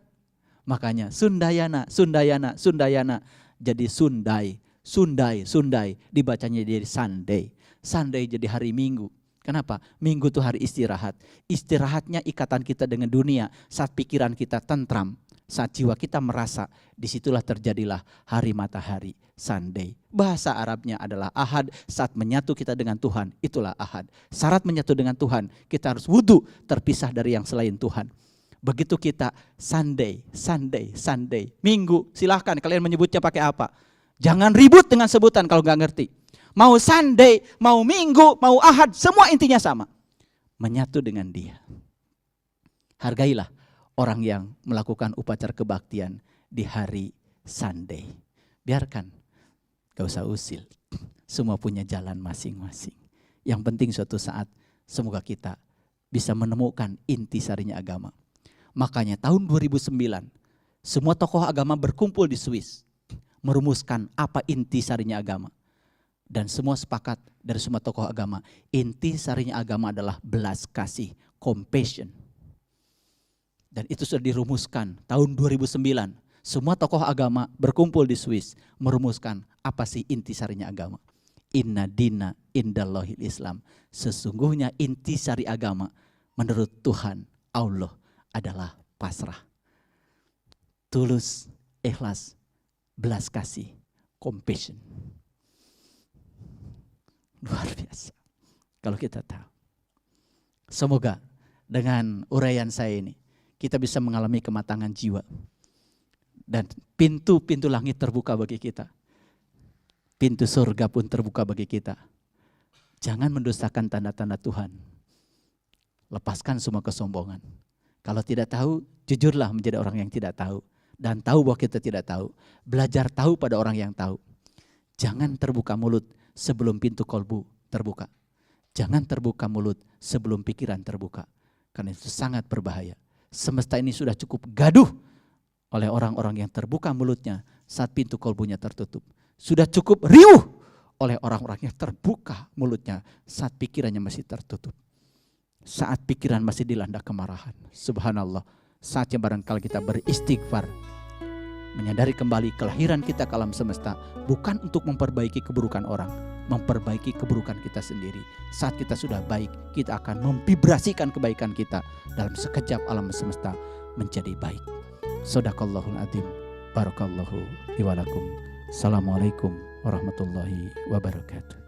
Makanya Sundayana, Sundayana, Sundayana jadi Sundai, Sundai, Sundai dibacanya jadi Sunday. Sunday jadi hari Minggu. Kenapa? Minggu itu hari istirahat. Istirahatnya ikatan kita dengan dunia saat pikiran kita tentram, saat jiwa kita merasa, disitulah terjadilah hari matahari, Sunday. Bahasa Arabnya adalah Ahad, saat menyatu kita dengan Tuhan, itulah Ahad. Syarat menyatu dengan Tuhan, kita harus wudhu terpisah dari yang selain Tuhan. Begitu kita Sunday, Sunday, Sunday, Minggu, silahkan kalian menyebutnya pakai apa. Jangan ribut dengan sebutan kalau nggak ngerti. Mau Sunday, mau Minggu, mau Ahad, semua intinya sama. Menyatu dengan Dia. Hargailah orang yang melakukan upacara kebaktian di hari Sunday. Biarkan, gak usah usil. Semua punya jalan masing-masing. Yang penting suatu saat semoga kita bisa menemukan intisarinya agama. Makanya tahun 2009 semua tokoh agama berkumpul di Swiss merumuskan apa intisarinya agama. Dan semua sepakat dari semua tokoh agama, intisarinya agama adalah belas kasih, compassion. Dan itu sudah dirumuskan tahun 2009. Semua tokoh agama berkumpul di Swiss merumuskan apa sih intisarinya agama. Inna dina indallahil Islam. Sesungguhnya intisari agama menurut Tuhan Allah adalah pasrah, tulus, ikhlas, belas kasih, compassion. Luar biasa kalau kita tahu. Semoga dengan uraian saya ini kita bisa mengalami kematangan jiwa Dan pintu-pintu langit terbuka bagi kita. Pintu surga pun terbuka bagi kita. Jangan mendustakan tanda-tanda Tuhan. Lepaskan semua kesombongan. Kalau tidak tahu, jujurlah menjadi orang yang tidak tahu. Dan tahu bahwa kita tidak tahu. Belajar tahu pada orang yang tahu. Jangan terbuka mulut sebelum pintu kolbu terbuka. Jangan terbuka mulut sebelum pikiran terbuka. Karena itu sangat berbahaya. Semesta ini sudah cukup gaduh oleh orang-orang yang terbuka mulutnya saat pintu kolbunya tertutup. Sudah cukup riuh oleh orang-orang yang terbuka mulutnya saat pikirannya masih tertutup. Saat pikiran masih dilanda kemarahan. Subhanallah. Saatnya barangkali kita beristighfar. Menyadari kembali kelahiran kita ke alam semesta bukan untuk memperbaiki keburukan orang, memperbaiki keburukan kita sendiri. Saat kita sudah baik, kita akan memvibrasikan kebaikan kita dalam sekejap alam semesta menjadi baik. Shadaqallahul adzim. Barakallahu li wa lakum. Assalamualaikum warahmatullahi wabarakatuh.